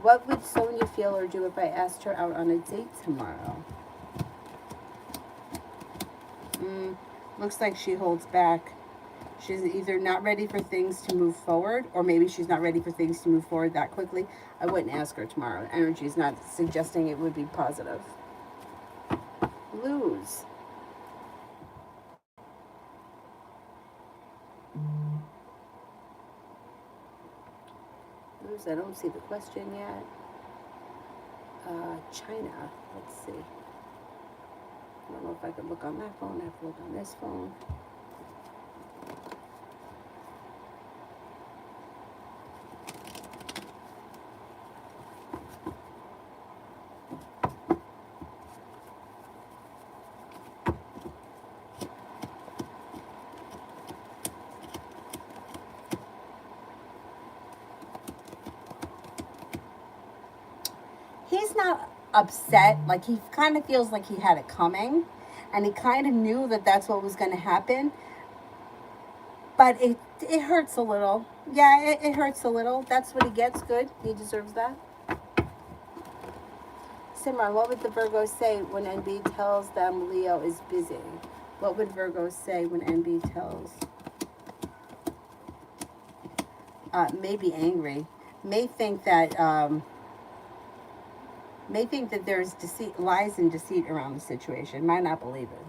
What would Sonia feel or do if I asked her out on a date tomorrow? Looks like she holds back. She's either not ready for things to move forward, or maybe she's not ready for things to move forward that quickly. I wouldn't ask her tomorrow. Energy is not suggesting it would be positive. Lose. Lose, I don't see the question yet. China, let's see. I don't know if I could look on that phone. I have to look on this phone. He's not upset. Like, he kind of feels like he had it coming, and he kind of knew that that's what was going to happen, but it hurts a little. Yeah, it hurts a little. That's what he gets. Good. He deserves that. Simran, what would the Virgo say when NB tells them Leo is busy? What would Virgo say when NB tells? May be angry. May think that there's deceit, lies and deceit around the situation. Might not believe it.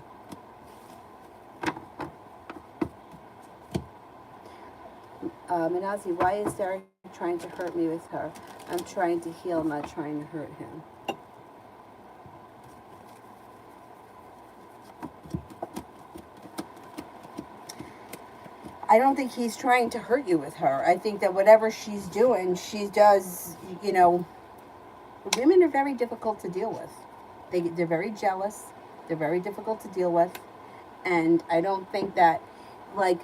Minazi, why is Derek trying to hurt me with her? I'm trying to heal, not trying to hurt him. I don't think he's trying to hurt you with her. I think that whatever she's doing, she does, you know, women are very difficult to deal with. They're very jealous. They're very difficult to deal with. And I don't think that, like,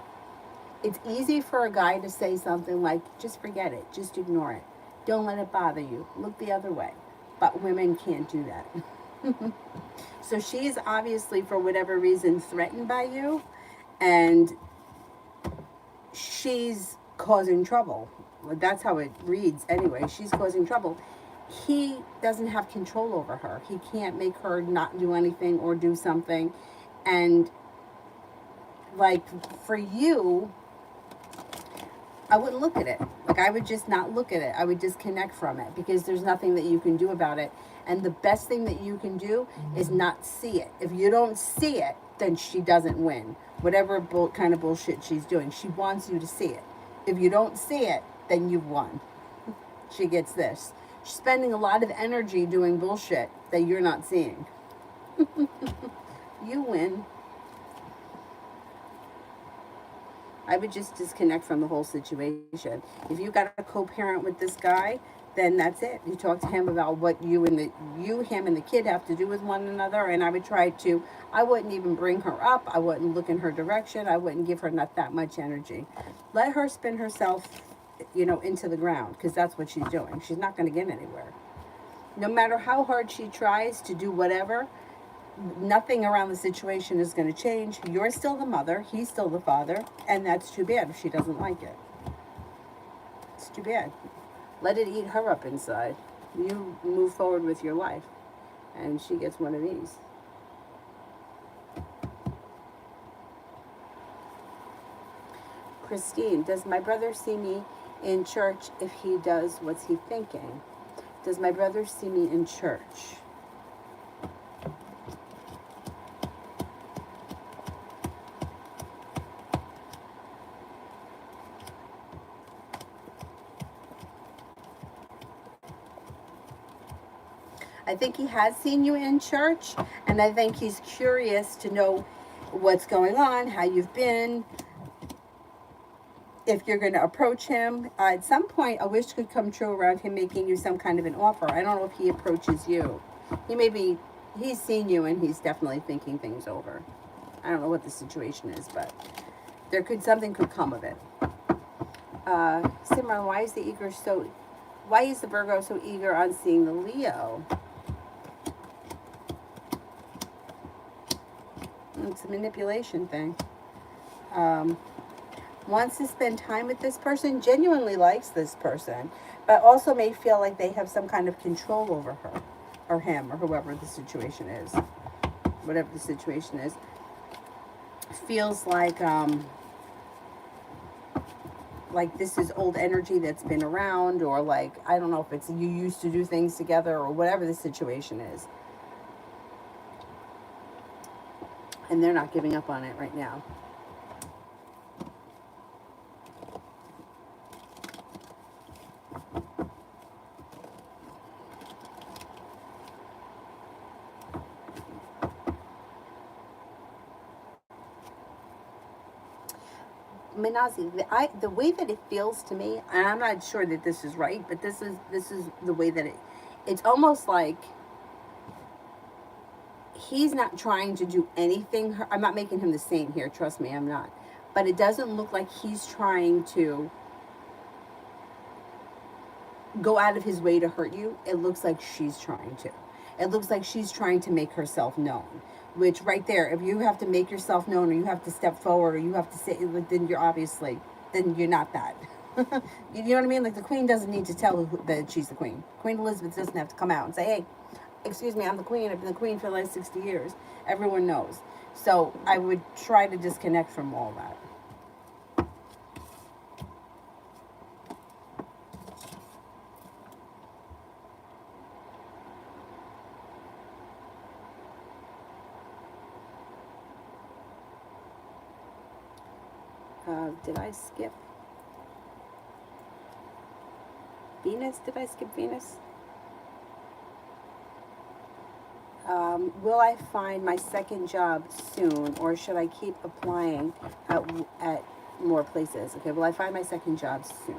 it's easy for a guy to say something like, just forget it. Just ignore it. Don't let it bother you. Look the other way. but women can't do that. So she is obviously, for whatever reason, threatened by you, and she's causing trouble. That's how it reads anyway. She's causing trouble. He doesn't have control over her. He can't make her not do anything or do something. And like for you, I wouldn't look at it. Like I would just not look at it. I would disconnect from it because there's nothing that you can do about it. And the best thing that you can do is not see it. If you don't see it, then she doesn't win. Whatever kind of bullshit she's doing, she wants you to see it. If you don't see it, then you've won. She gets this. She's spending a lot of energy doing bullshit that you're not seeing. You win. I would just disconnect from the whole situation. If you got a co-parent with this guy, then that's it. You talk to him about what him and the kid have to do with one another, and I would I wouldn't even bring her up. I wouldn't look in her direction. I wouldn't give her not that much energy. Let her spin herself, into the ground, because that's what she's doing. She's not going to get anywhere. No matter how hard she tries to do whatever, nothing around the situation is going to change. You're still the mother, he's still the father, and that's too bad if she doesn't like it. It's too bad. Let it eat her up inside. You move forward with your life, and she gets one of these. Christine, does my brother see me in church? If he does, what's he thinking? Does my brother see me in church? I think he has seen you in church, and I think he's curious to know what's going on, how you've been, if you're going to approach him. At some point, a wish could come true around him making you some kind of an offer. I don't know if he approaches you. He's seen you, and he's definitely thinking things over. I don't know what the situation is, but something could come of it. Simran, why is the Virgo so eager on seeing the Leo? It's a manipulation thing. Wants to spend time with this person, genuinely likes this person, but also may feel like they have some kind of control over her or him or whoever the situation is. Whatever the situation is. Feels like this is old energy that's been around, or like, I don't know if it's you used to do things together or whatever the situation is. And they're not giving up on it right now. Minazi, the way that it feels to me, and I'm not sure that this is right, but this is the way that it's almost like he's not trying to do anything. I'm not making him the saint here, trust me, I'm not. But it doesn't look like he's trying to go out of his way to hurt you. It looks like she's trying to. It looks like she's trying to make herself known. Which right there, if you have to make yourself known, or you have to step forward, or you have to say, then you're not that. You know what I mean? Like the Queen doesn't need to tell that she's the Queen. Queen Elizabeth doesn't have to come out and say, hey, excuse me, I'm the Queen. I've been the Queen for the last 60 years. Everyone knows. So I would try to disconnect from all that. Did I skip Venus? Did I skip Venus? Will I find my second job soon, or should I keep applying at more places? Okay, will I find my second job soon?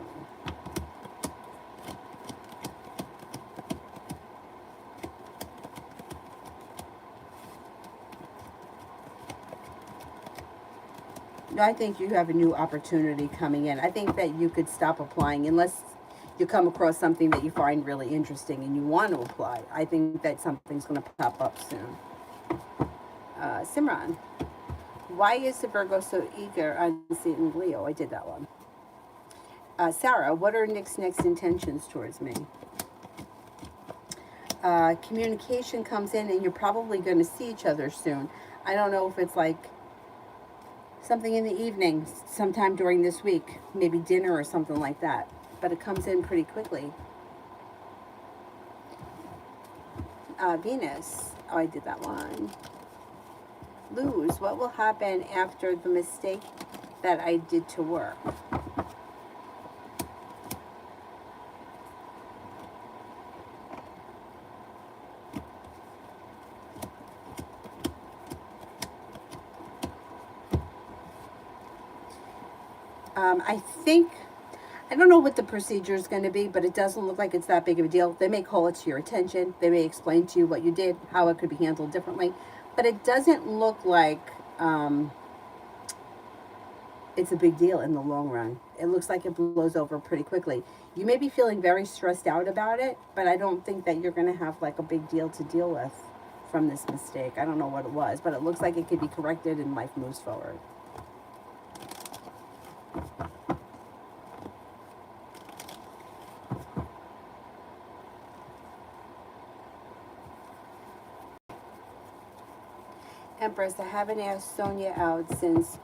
No, I think you have a new opportunity coming in. I think that you could stop applying unless you come across something that you find really interesting and you want to apply. I think that something's going to pop up soon. Simran, why is the Virgo so eager on seeing Leo? I did that one. Sarah, what are Nick's next intentions towards me? Communication comes in and you're probably going to see each other soon. I don't know if it's like something in the evening, sometime during this week, maybe dinner or something like that. But it comes in pretty quickly. Venus, oh, I did that one. Luz, what will happen after the mistake that I did to work? I don't know what the procedure is going to be, but it doesn't look like it's that big of a deal. They may call it to your attention. They may explain to you what you did, how it could be handled differently. But it doesn't look like it's a big deal in the long run. It looks like it blows over pretty quickly. You may be feeling very stressed out about it, but I don't think that you're going to have like a big deal to deal with from this mistake. I don't know what it was, but it looks like it could be corrected and life moves forward. Empress, I haven't asked Sonia out since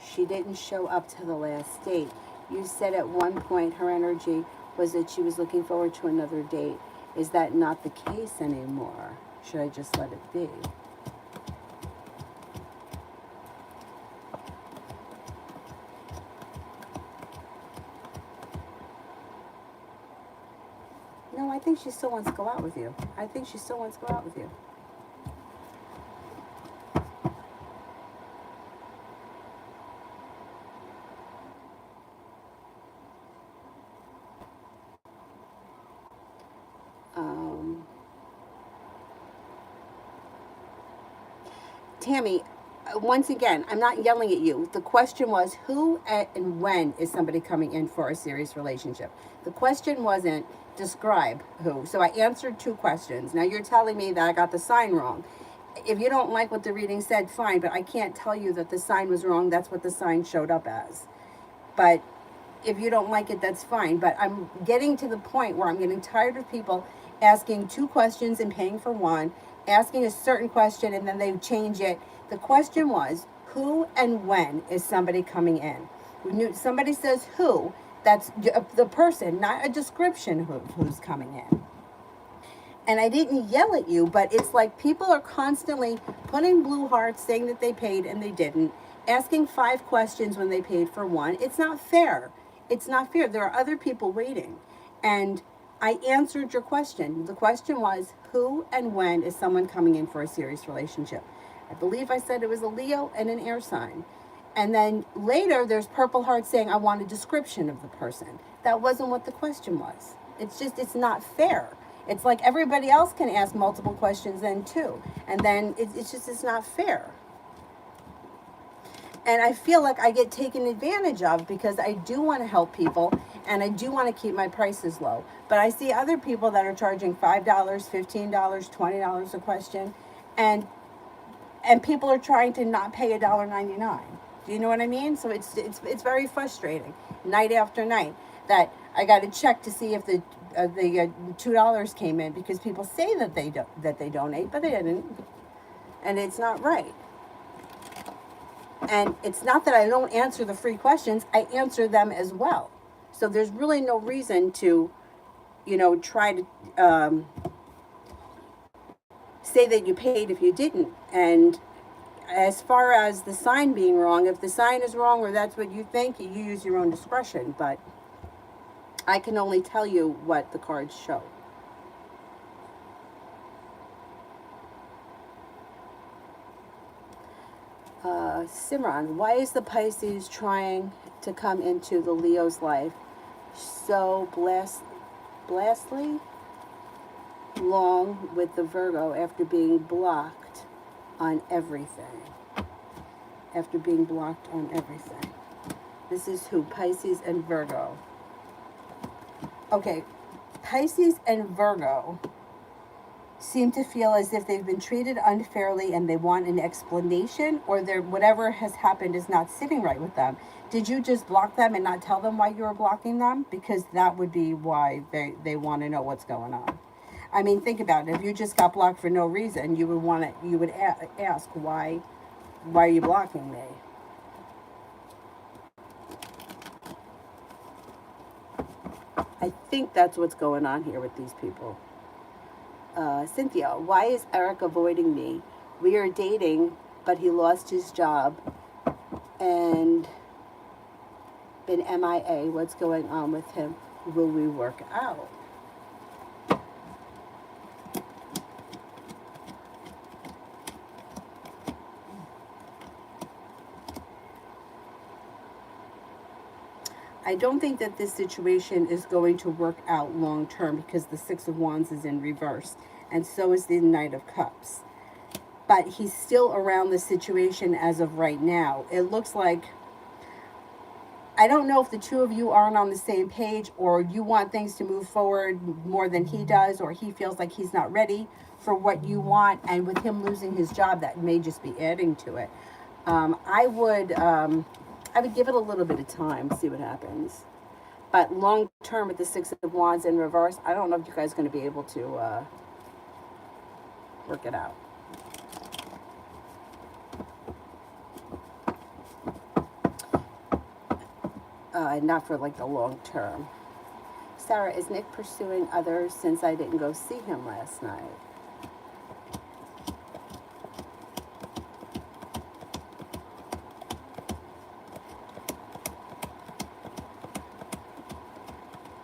she didn't show up to the last date. You said at one point her energy was that she was looking forward to another date. Is that not the case anymore? Should I just let it be? No, I think she still wants to go out with you. I think she still wants to go out with you. Tammy, once again, I'm not yelling at you. The question was who and when is somebody coming in for a serious relationship? The question wasn't describe who. So I answered 2 questions. Now you're telling me that I got the sign wrong. If you don't like what the reading said, fine, but I can't tell you that the sign was wrong. That's what the sign showed up as. But if you don't like it, that's fine. But I'm getting to the point where I'm getting tired of people asking 2 questions and paying for one, asking a certain question and then they change it. The question was, who and when is somebody coming in? When somebody says who, that's the person, not a description who's coming in. And I didn't yell at you, but it's like people are constantly putting blue hearts, saying that they paid and they didn't, asking 5 questions when they paid for one. It's not fair. It's not fair. There are other people waiting. And I answered your question. The question was, who and when is someone coming in for a serious relationship? I believe I said it was a Leo and an air sign. And then later there's purple heart saying, I want a description of the person. That wasn't what the question was. It's just, it's not fair. It's like everybody else can ask multiple questions then too. And then it's not fair. And I feel like I get taken advantage of because I do want to help people and I do want to keep my prices low. But I see other people that are charging $5, $15, $20 a question, and people are trying to not pay $1.99. Do you know what I mean? So it's very frustrating, night after night, that I got to check to see if the $2 came in because people say that they donate, but they didn't, and it's not right. And it's not that I don't answer the free questions, I answer them as well. So there's really no reason to, try to say that you paid if you didn't. And as far as the sign being wrong, if the sign is wrong or that's what you think, you use your own discretion. But I can only tell you what the cards show. Simran, why is the Pisces trying to come into the Leo's life so blastly long with the Virgo after being blocked on everything? After being blocked on everything. This is who? Pisces and Virgo. Okay, Pisces and Virgo seem to feel as if they've been treated unfairly and they want an explanation, or their whatever has happened is not sitting right with them. Did you just block them and not tell them why you were blocking them? Because that would be why they want to know what's going on. I mean, think about it. If you just got blocked for no reason, you would want to, you would ask why are you blocking me? I think that's what's going on here with these people. Cynthia, why is Eric avoiding me? We are dating, but he lost his job and been MIA. What's going on with him? Will we work out? I don't think that this situation is going to work out long term because the Six of Wands is in reverse, and so is the Knight of Cups. But he's still around the situation as of right now. It looks like, I don't know if the two of you aren't on the same page, or you want things to move forward more than he does, or he feels like he's not ready for what you want. And with him losing his job, that may just be adding to it. I would give it a little bit of time, see what happens. But long term, with the Six of Wands in reverse, I don't know if you guys are going to be able to work it out. Not for like the long term. Sarah, is Nick pursuing others since I didn't go see him last night?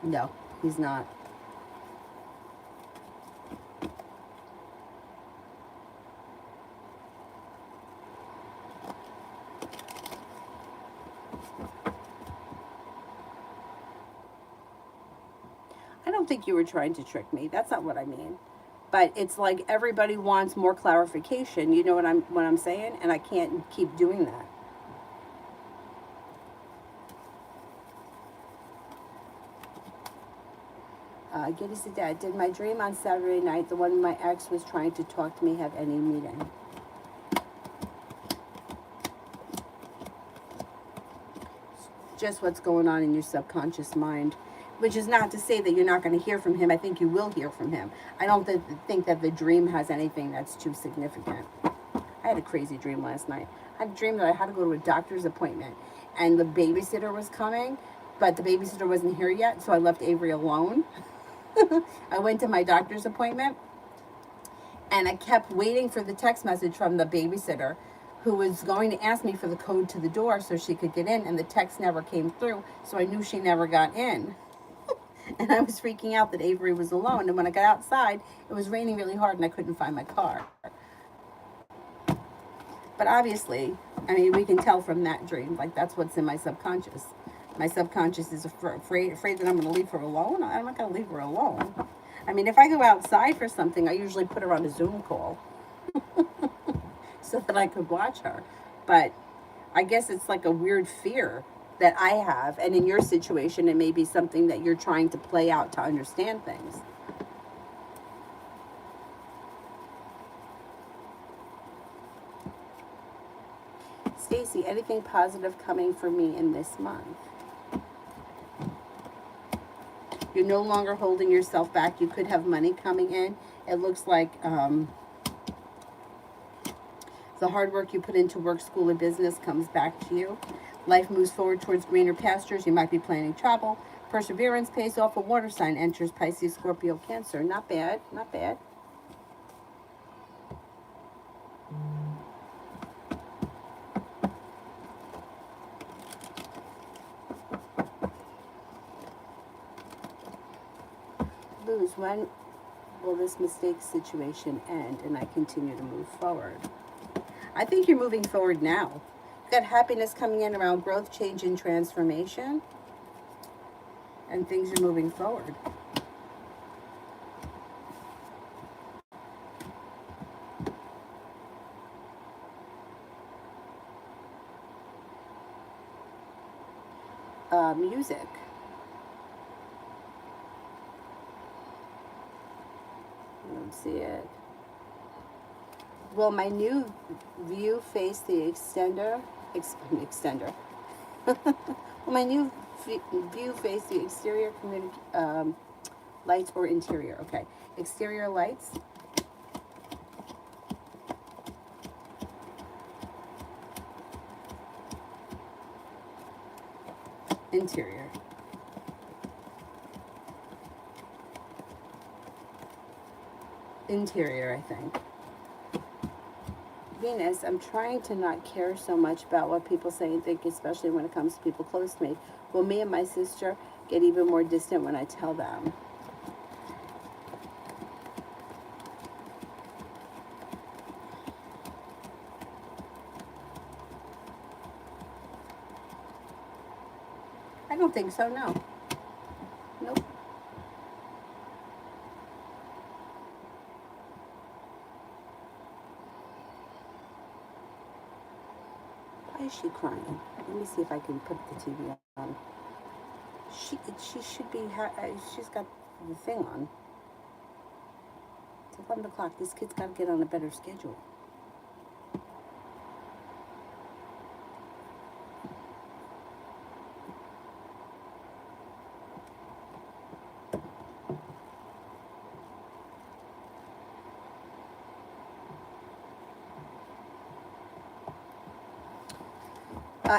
No, he's not. I don't think you were trying to trick me. That's not what I mean. But it's like everybody wants more clarification. You know what I'm saying? And I can't keep doing that. Giddy said, Dad, did my dream on Saturday night, the one my ex was trying to talk to me, have any meaning? Just what's going on in your subconscious mind, which is not to say that you're not going to hear from him. I think you will hear from him. I don't think that the dream has anything that's too significant. I had a crazy dream last night. I had a dream that I had to go to a doctor's appointment and the babysitter was coming, but the babysitter wasn't here yet, so I left Avery alone. I went to my doctor's appointment and I kept waiting for the text message from the babysitter who was going to ask me for the code to the door so she could get in, and the text never came through, so I knew she never got in. And I was freaking out that Avery was alone, and when I got outside, it was raining really hard and I couldn't find my car. But obviously, I mean, we can tell from that dream, like that's what's in my subconscious. My subconscious is afraid that I'm going to leave her alone. I'm not going to leave her alone. I mean, if I go outside for something, I usually put her on a Zoom call so that I could watch her. But I guess it's like a weird fear that I have. And in your situation, it may be something that you're trying to play out to understand things. Stacy, anything positive coming for me in this month? You're no longer holding yourself back. You could have money coming in. It looks like the hard work you put into work, school, or business comes back to you. Life moves forward towards greener pastures. You might be planning travel. Perseverance pays off. A water sign enters Pisces, Scorpio, Cancer. Not bad. Not bad. Luz, when will this mistake situation end and I continue to move forward? I think you're moving forward now. You've got happiness coming in around growth, change, and transformation. And things are moving forward. Music. don't see it. Will my new view face the extender? Will my new view face the exterior lights or interior? Okay, exterior lights. Interior. Interior, I think. Venus, I'm trying to not care so much about what people say and think, especially when it comes to people close to me. Will me and my sister get even more distant when I tell them? I don't think so, no. Nope. Why is she crying? Let me see if I can put the TV on. She should be, she's got the thing on. It's 11 o'clock. This kid's got to get on a better schedule.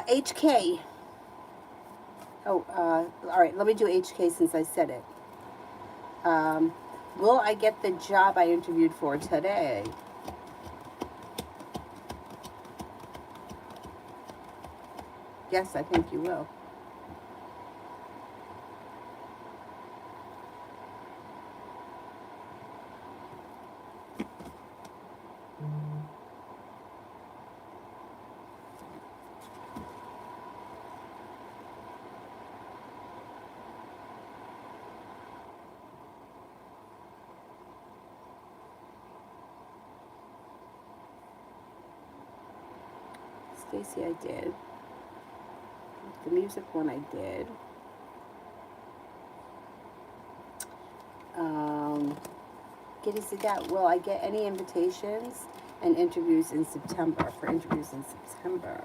HK. Oh, all right, let me do HK since I said it. Will I get the job I interviewed for today? Yes, I think you will. Stacy, I did. The music one I did. Giddy Sagat, will I get any invitations and interviews in September? For interviews in September.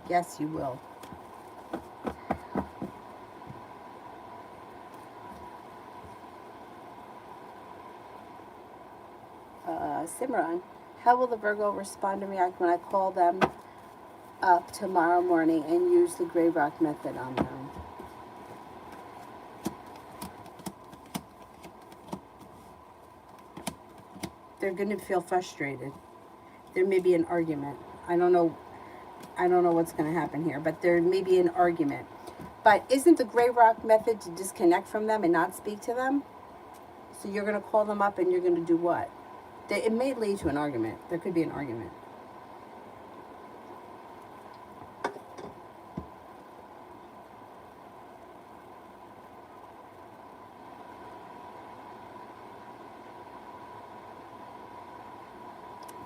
Yes, you will. Simran, how will the Virgo respond and react when I call them up tomorrow morning and use the gray rock method on them? They're going to feel frustrated. There may be an argument. I don't know what's going to happen here, but there may be an argument. But isn't the gray rock method to disconnect from them and not speak to them? So you're going to call them up and you're going to do what? It may lead to an argument. There could be an argument.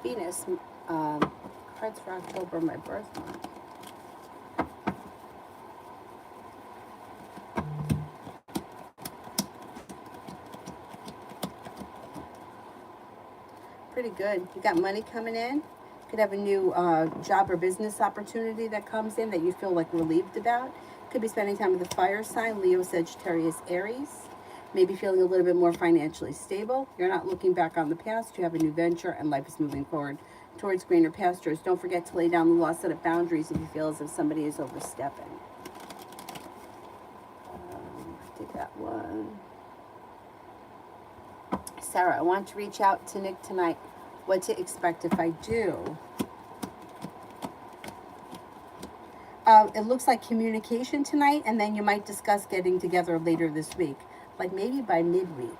Venus, cards for October, my birth month. Pretty good. You got money coming in. Could have a new job or business opportunity that comes in that you feel like relieved about. Could be spending time with a fire sign, Leo, Sagittarius, Aries. Maybe feeling a little bit more financially stable. You're not looking back on the past. You have a new venture and life is moving forward towards greener pastures. Don't forget to lay down the law, set up boundaries if you feel as if somebody is overstepping. I did that one. Sarah, I want to reach out to Nick tonight. What to expect if I do? It looks like communication tonight, and then you might discuss getting together later this week. Like maybe by midweek.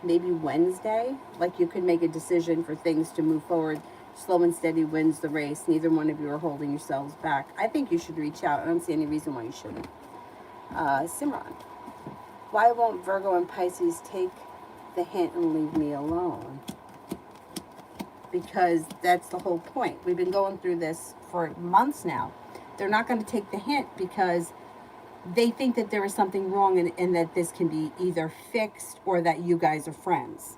Maybe Wednesday. Like you could make a decision for things to move forward. Slow and steady wins the race. Neither one of you are holding yourselves back. I think you should reach out. I don't see any reason why you shouldn't. Simran, why won't Virgo and Pisces take the hint and leave me alone. Because that's the whole point. We've been going through this for months now. They're not going to take the hint because they think that there is something wrong and that this can be either fixed or that you guys are friends.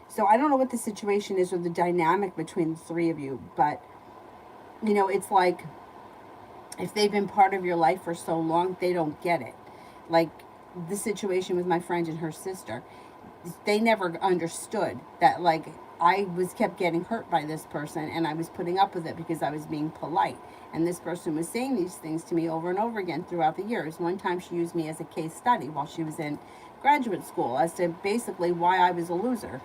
So I don't know what the situation is or the dynamic between the three of you, but, you know, it's like if they've been part of your life for so long, they don't get it. Like the situation with my friend and her sister, they never understood that, like, I was kept getting hurt by this person and I was putting up with it because I was being polite. And this person was saying these things to me over and over again throughout the years. One time she used me as a case study while she was in graduate school as to basically why I was a loser.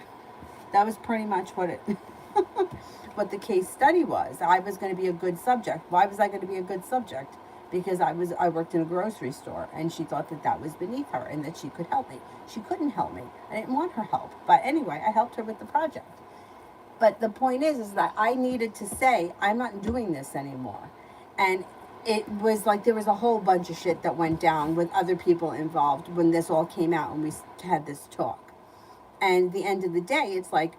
That was pretty much what it what the case study was. I was going to be a good subject. Why was I going to be a good subject? Because I worked in a grocery store and she thought that that was beneath her and that she could help me. She couldn't help me. I didn't want her help. But anyway, I helped her with the project. But the point is that I needed to say, I'm not doing this anymore. And it was like there was a whole bunch of shit that went down with other people involved when this all came out and we had this talk. And at the end of the day, it's like,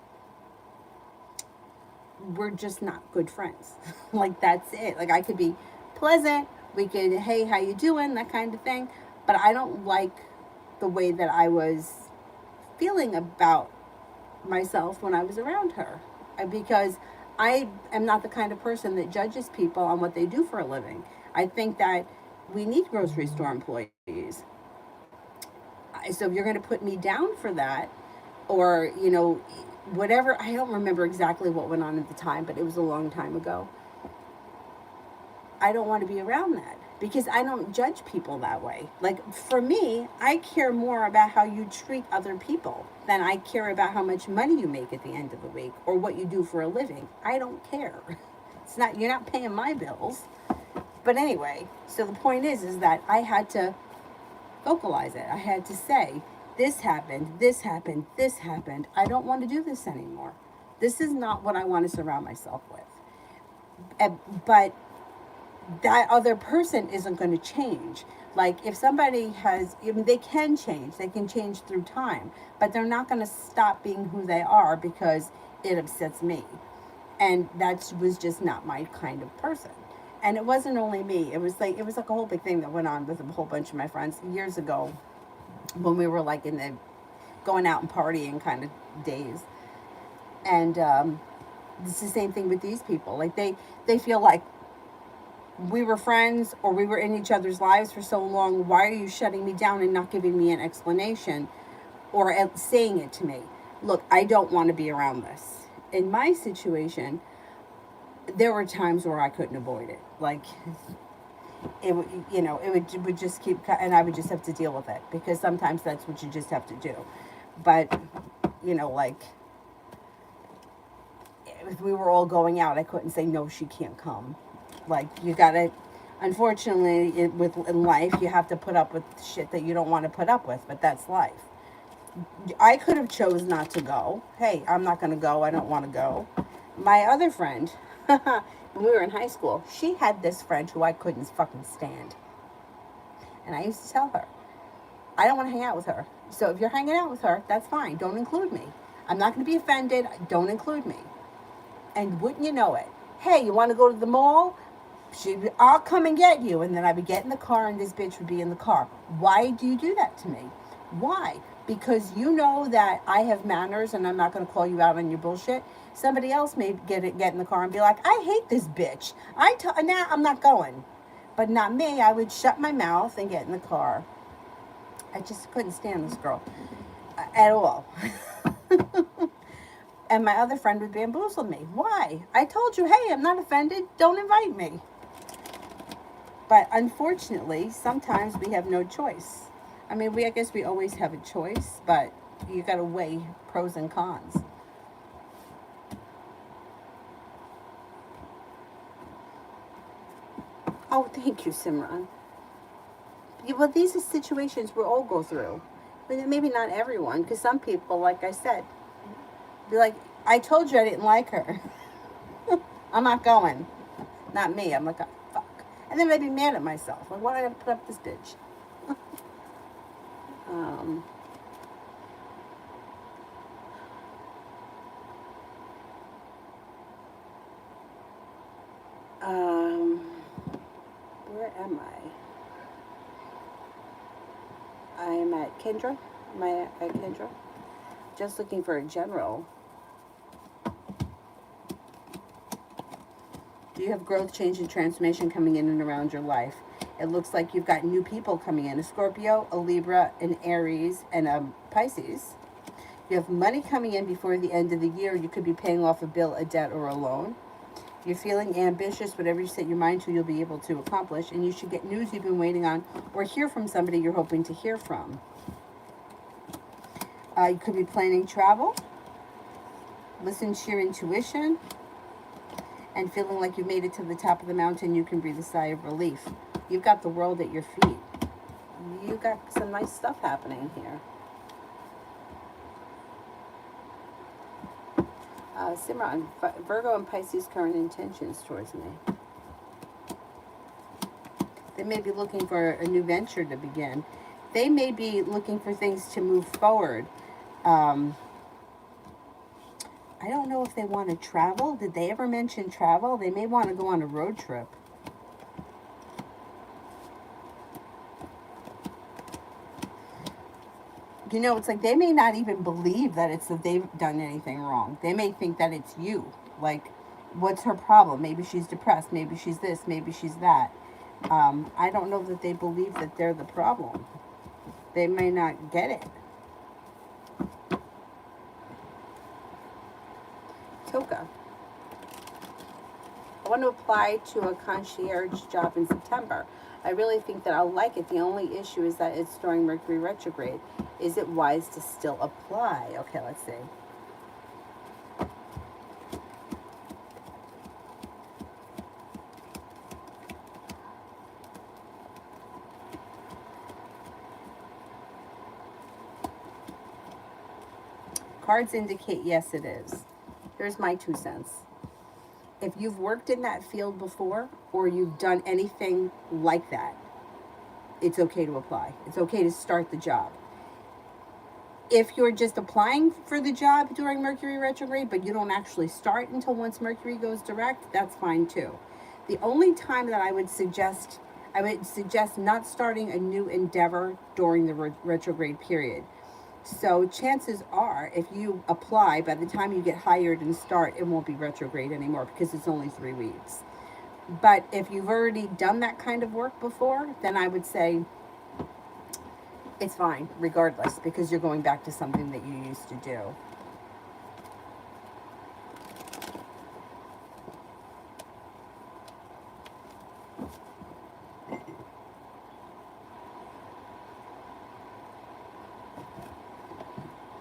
we're just not good friends. Like, that's it. Like, I could be pleasant. We could, hey, how you doing? That kind of thing. But I don't like the way that I was feeling about myself when I was around her. Because I am not the kind of person that judges people on what they do for a living. I think that we need grocery store employees. So if you're going to put me down for that, or, you know, whatever, I don't remember exactly what went on at the time, but it was a long time ago. I don't want to be around that because I don't judge people that way. Like, for me, I care more about how you treat other people than I care about how much money you make at the end of the week or what you do for a living. I don't care. It's not, you're not paying my bills. But anyway, so the point is that I had to vocalize it. I had to say, this happened, this happened, this happened. I don't want to do this anymore. This is not what I want to surround myself with. But that other person isn't going to change. Like, if somebody has, I mean, they can change through time, but they're not going to stop being who they are because it upsets me. And that was just not my kind of person. And it wasn't only me. It was like a whole big thing that went on with a whole bunch of my friends years ago when we were like in the going out and partying kind of days. And it's the same thing with these people. Like, they feel like we were friends or we were in each other's lives for so long. Why are you shutting me down and not giving me an explanation or saying it to me? Look, I don't want to be around this. In my situation, there were times where I couldn't avoid it. Like, it would, you know, it would just keep, and I would just have to deal with it because sometimes that's what you just have to do. But, you know, like, if we were all going out, I couldn't say, no, she can't come. Like, you gotta, unfortunately, in life, you have to put up with shit that you don't want to put up with, but that's life. I could have chose not to go. Hey, I'm not going to go. I don't want to go. My other friend, when we were in high school, she had this friend who I couldn't fucking stand. And I used to tell her, I don't want to hang out with her. So if you're hanging out with her, that's fine. Don't include me. I'm not going to be offended. Don't include me. And wouldn't you know it? Hey, you want to go to the mall? I'll come and get you. And then I would get in the car and this bitch would be in the car. Why do you do that to me? Why? Because you know that I have manners and I'm not going to call you out on your bullshit. Somebody else may get in the car and be like, I hate this bitch. Now I'm not going. But not me. I would shut my mouth and get in the car. I just couldn't stand this girl at all. And my other friend would bamboozle me. Why? I told you, hey, I'm not offended. Don't invite me. But unfortunately, sometimes we have no choice. I mean, I guess we always have a choice, but you got to weigh pros and cons. Oh, thank you, Simran. Well, these are situations we all go through. But maybe not everyone, because some people, like I said, be like, I told you I didn't like her. I'm not going. Not me. I'm like, oh, fuck. And then I'd be mad at myself. Like, why did I put up this bitch? Where am I? I'm at Kendra. Am I at Kendra? Just looking for a general. Do you have growth, change, and transformation coming in and around your life? It looks like you've got new people coming in. A Scorpio, a Libra, an Aries, and a Pisces. You have money coming in before the end of the year. You could be paying off a bill, a debt, or a loan. You're feeling ambitious. Whatever you set your mind to, you'll be able to accomplish. And you should get news you've been waiting on or hear from somebody you're hoping to hear from. You could be planning travel. Listen to your intuition. And feeling like you've made it to the top of the mountain, you can breathe a sigh of relief. You've got the world at your feet. You've got some nice stuff happening here. Simran, Virgo and Pisces current intentions towards me. They may be looking for a new venture to begin. They may be looking for things to move forward. I don't know if they want to travel. Did they ever mention travel? They may want to go on a road trip. You know, it's like they may not even believe that it's that they've done anything wrong. They may think that it's you. Like, what's her problem? Maybe she's depressed. Maybe she's this. Maybe she's that. I don't know that they believe that they're the problem. They may not get it. Toka. I want to apply to a concierge job in September. I really think that I'll like it. The only issue is that it's during Mercury retrograde. Is it wise to still apply? Okay, let's see. Cards indicate yes, it is. Here's my 2 cents. If you've worked in that field before or you've done anything like that, it's okay to apply. It's okay to start the job. If you're just applying for the job during Mercury retrograde, but you don't actually start until once Mercury goes direct, that's fine too. The only time that I would suggest not starting a new endeavor during the retrograde period. So chances are, if you apply, by the time you get hired and start, it won't be retrograde anymore because it's only 3 weeks. But if you've already done that kind of work before, then I would say it's fine, regardless, because you're going back to something that you used to do.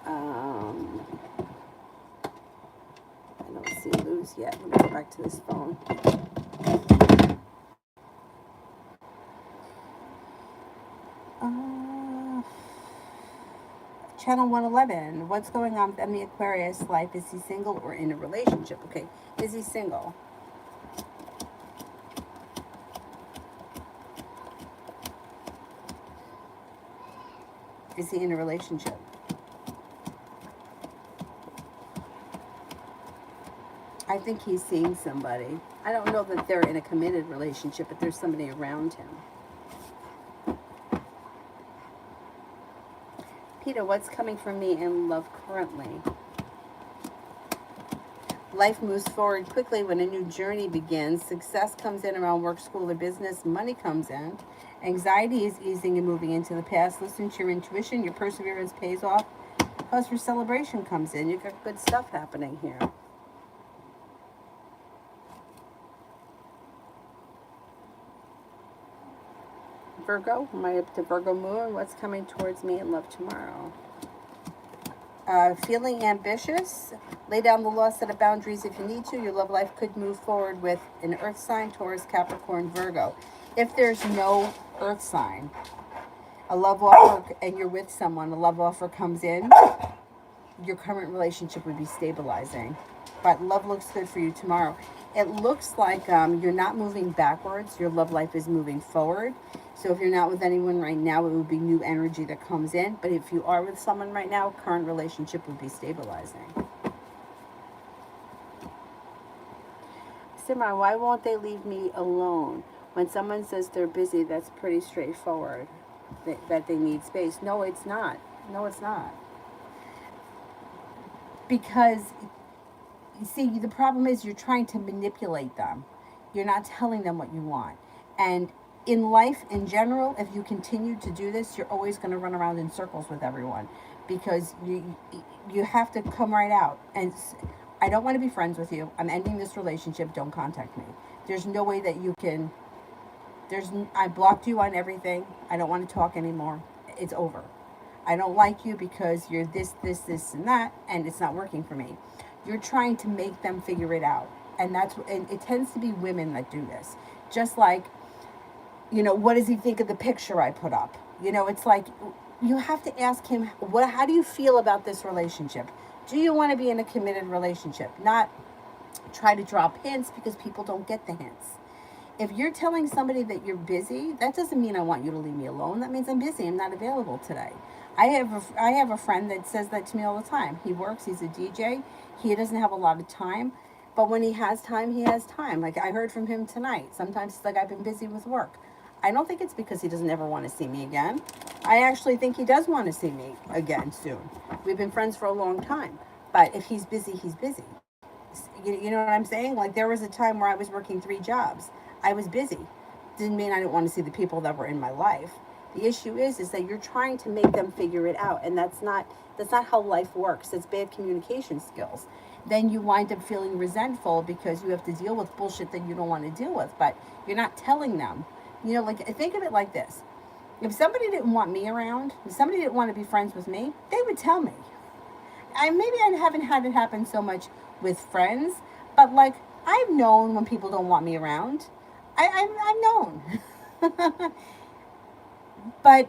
I don't see Luz yet. Let me go back to this phone. Channel 111. What's going on with the Aquarius life? Is he single or in a relationship? Okay, is he single? Is he in a relationship? I think he's seeing somebody. I don't know that they're in a committed relationship, but there's somebody around him. Peter, what's coming for me in love currently? Life moves forward quickly when a new journey begins. Success comes in around work, school, or business. Money comes in. Anxiety is easing and moving into the past. Listen to your intuition. Your perseverance pays off. Cause for celebration comes in. You've got good stuff happening here. Virgo, am I up to Virgo moon? What's coming towards me in love tomorrow? Feeling ambitious. Lay down the law, set up boundaries if you need to. Your love life could move forward with an earth sign, Taurus, Capricorn, Virgo. If there's no earth sign, a love offer, and you're with someone, a love offer comes in, your current relationship would be stabilizing. But love looks good for you tomorrow. It looks like you're not moving backwards. Your love life is moving forward. So if you're not with anyone right now, it would be new energy that comes in. But if you are with someone right now, current relationship would be stabilizing. Simran, why won't they leave me alone? When someone says they're busy, that's pretty straightforward, that they need space. No, it's not. No, it's not. Because, you see, the problem is you're trying to manipulate them. You're not telling them what you want. And in life in general, if you continue to do this, you're always going to run around in circles with everyone, because you have to come right out and I don't want to be friends with you. I'm ending this relationship. Don't contact me. There's no way that you can. I blocked you on everything. I don't want to talk anymore. It's over. I don't like you because you're this, and that, and it's not working for me. You're trying to make them figure it out, and it tends to be women that do this. Just like, what does he think of the picture I put up? It's like you have to ask him, how do you feel about this relationship? Do you want to be in a committed relationship? Not try to drop hints, because people don't get the hints. If you're telling somebody that you're busy, that doesn't mean I want you to leave me alone. That means I'm busy. I'm not available today. I have a friend that says that to me all the time. He works. He's a DJ. He doesn't have a lot of time. But when he has time, he has time. Like I heard from him tonight. Sometimes it's like, I've been busy with work. I don't think it's because he doesn't ever want to see me again. I actually think he does want to see me again soon. We've been friends for a long time. But if he's busy, he's busy. You know what I'm saying? Like there was a time where I was working 3 jobs. I was busy. Didn't mean I didn't want to see the people that were in my life. The issue is that you're trying to make them figure it out, and that's not how life works. It's bad communication skills. Then you wind up feeling resentful because you have to deal with bullshit that you don't want to deal with, but you're not telling them. Like think of it like this. If somebody didn't want me around, if somebody didn't want to be friends with me, they would tell me. Maybe I haven't had it happen so much with friends, but like I've known when people don't want me around. I've known. But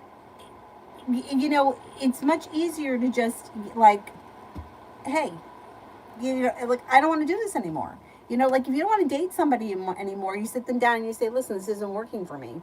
it's much easier to just like, hey, like I don't want to do this anymore. Like if you don't want to date somebody anymore, you sit them down and you say, listen, this isn't working for me.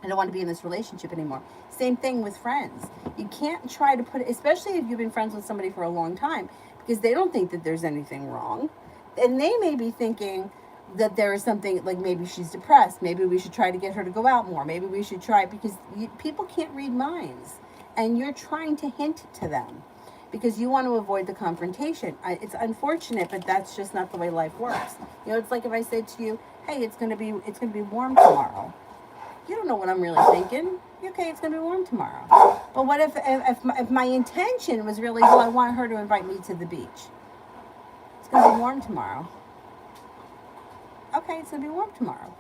I don't want to be in this relationship anymore. Same thing with friends. You can't try to put it, especially if you've been friends with somebody for a long time, because they don't think that there's anything wrong. And they may be thinking that there is something, like maybe she's depressed. Maybe we should try to get her to go out more. Maybe we should try, because people can't read minds. And you're trying to hint to them because you want to avoid the confrontation. It's unfortunate, but that's just not the way life works. It's like if I said to you, hey, it's going to be warm tomorrow. You don't know what I'm really thinking. Okay, it's going to be warm tomorrow. But what if my intention was really, well, I want her to invite me to the beach. It's going to be warm tomorrow. Okay, it's going to be warm tomorrow.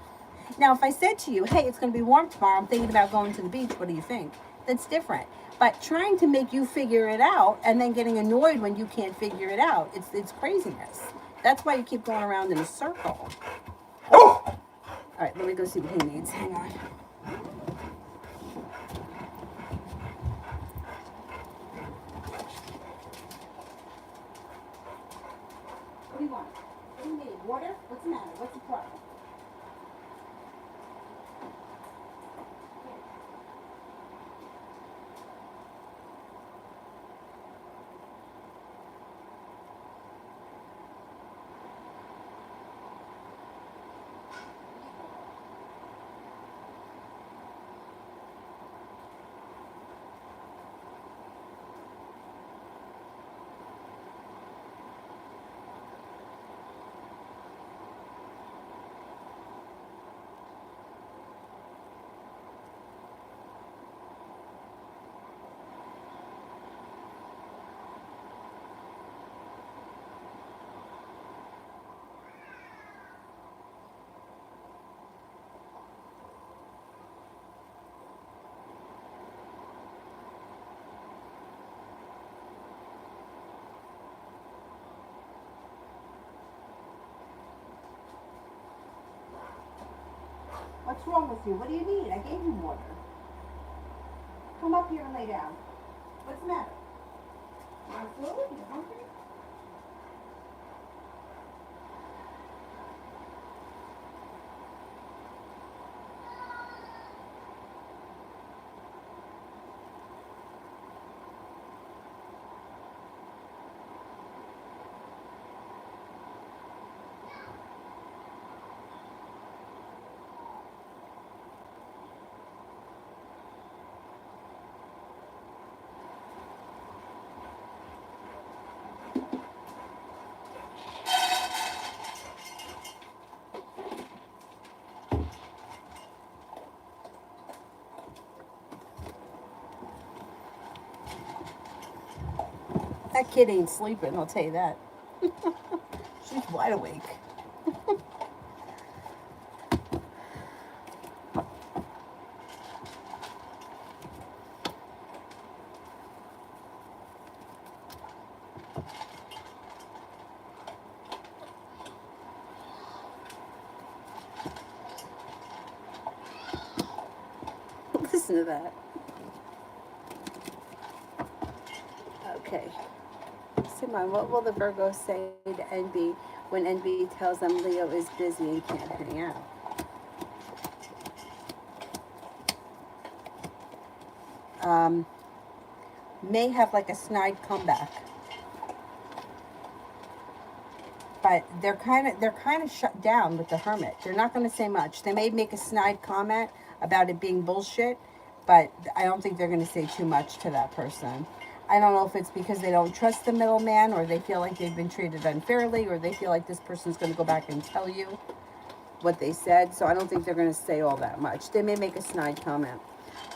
Now, if I said to you, hey, it's going to be warm tomorrow, I'm thinking about going to the beach, what do you think? That's different. But trying to make you figure it out and then getting annoyed when you can't figure it out, it's craziness. That's why you keep going around in a circle. All right, let me go see what he needs. Hang on. What do you want? What do you need? Water? What's the matter? What's the problem? What's wrong with you? What do you need? I gave you water. Come up here and lay down. What's the matter? You want food? You hungry? That kid ain't sleeping, I'll tell you that. She's wide awake. Listen to that. Okay. Simon, what will the Virgo say to NB when NB tells them Leo is busy and can't hang out? May have like a snide comeback, but they're kind of shut down with the Hermit. They're not going to say much. They may make a snide comment about it being bullshit, but I don't think they're going to say too much to that person. I don't know if it's because they don't trust the middleman, or they feel like they've been treated unfairly, or they feel like this person's going to go back and tell you what they said. So I don't think they're going to say all that much. They may make a snide comment.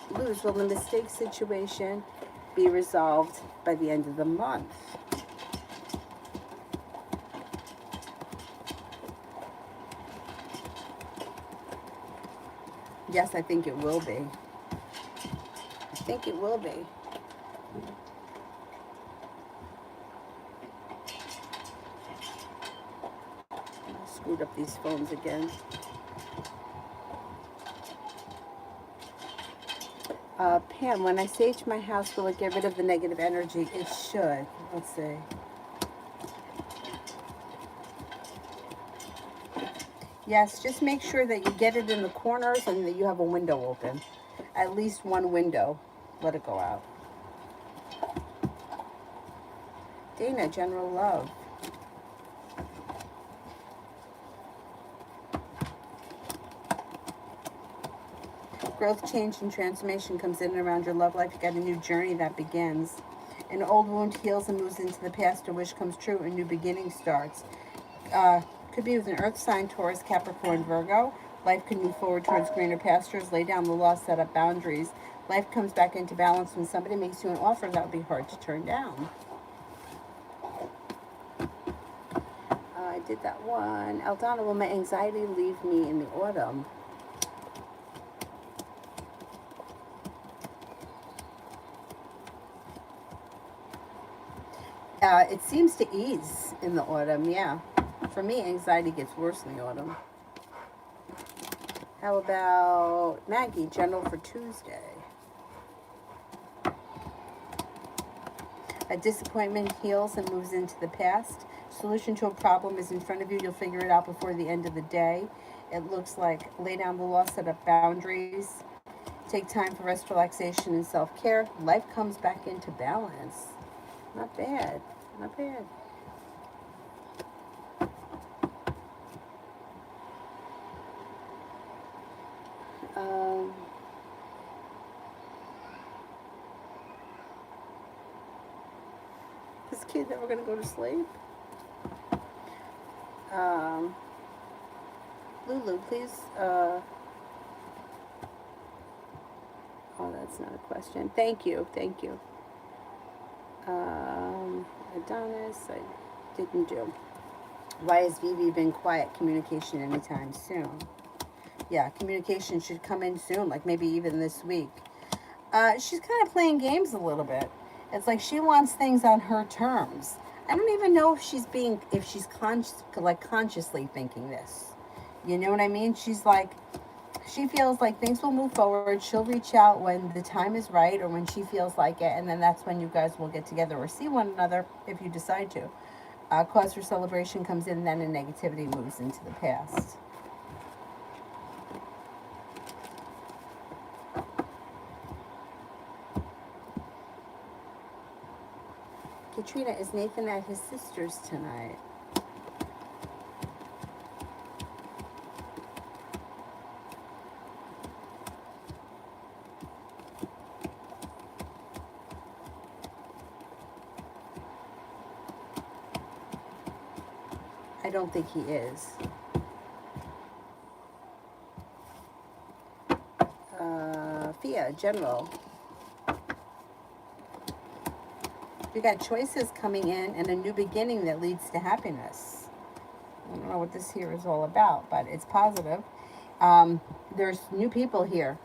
Lose, will the mistake situation be resolved by the end of the month? Yes, I think it will be. I think it will be. I screwed up these phones again. Pam, when I sage my house, will it get rid of the negative energy? It should. Let's see. Yes, just make sure that you get it in the corners and that you have a window open. At least one window. Let it go out. Dana, general love. Growth, change, and transformation comes in and around your love life. You got a new journey that begins. An old wound heals and moves into the past. A wish comes true. A new beginning starts. Could be with an earth sign, Taurus, Capricorn, Virgo. Life can move forward towards greener pastures. Lay down the law, set up boundaries. Life comes back into balance when somebody makes you an offer that would be hard to turn down. I did that one. Aldana, will my anxiety leave me in the autumn? It seems to ease in the autumn, yeah. For me, anxiety gets worse in the autumn. How about Maggie, general for Tuesday? A disappointment heals and moves into the past. Solution to a problem is in front of you. You'll figure it out before the end of the day. It looks like lay down the law, set up boundaries. Take time for rest, relaxation, and self-care. Life comes back into balance. Not bad. Not bad. This kid never gonna go to sleep. Lulu, please. Oh, that's not a question. Thank you. Thank you. Adonis, I didn't do. Why has Vivi been quiet? Communication anytime soon. Yeah, communication should come in soon, like maybe even this week. She's kind of playing games a little bit. It's like she wants things on her terms. I don't even know if she's consciously thinking this. You know what I mean? She's like, she feels like things will move forward. She'll reach out when the time is right or when she feels like it, and then that's when you guys will get together or see one another if you decide to. Cause for celebration comes in, then, and negativity moves into the past. Katrina, is Nathan at his sister's tonight? I don't think he is. Fia, general. You got choices coming in and a new beginning that leads to happiness. I don't know what this here is all about, but it's positive. There's new people here,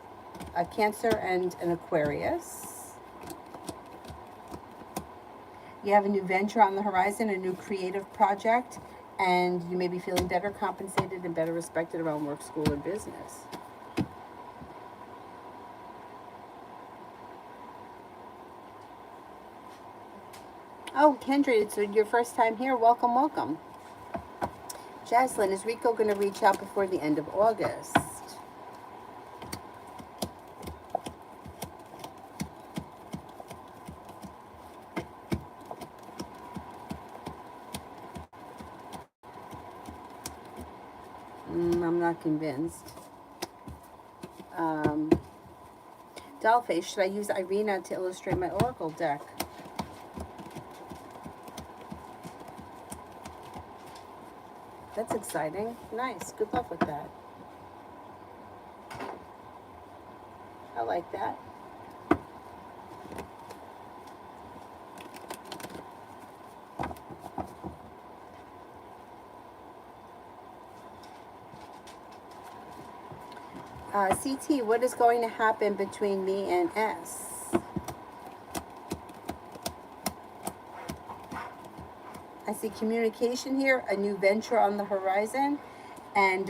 a Cancer and an Aquarius. You have a new venture on the horizon, a new creative project, and you may be feeling better compensated and better respected around work, school, or business. Oh, Kendra, it's your first time here. Welcome, welcome. Jaslyn, is Rico going to reach out before the end of August? I'm not convinced. Dollface, should I use Irina to illustrate my Oracle deck? That's exciting. Nice. Good luck with that. I like that. CT, what is going to happen between me and S? I see communication here, a new venture on the horizon, and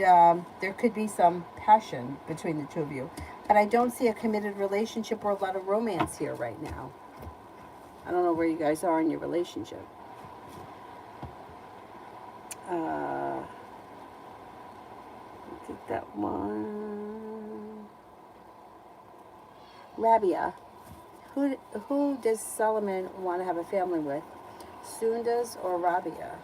there could be some passion between the two of you. But I don't see a committed relationship or a lot of romance here right now. I don't know where you guys are in your relationship. Take that one. Rabia. Who does Solomon want to have a family with? Sundas or Rabia?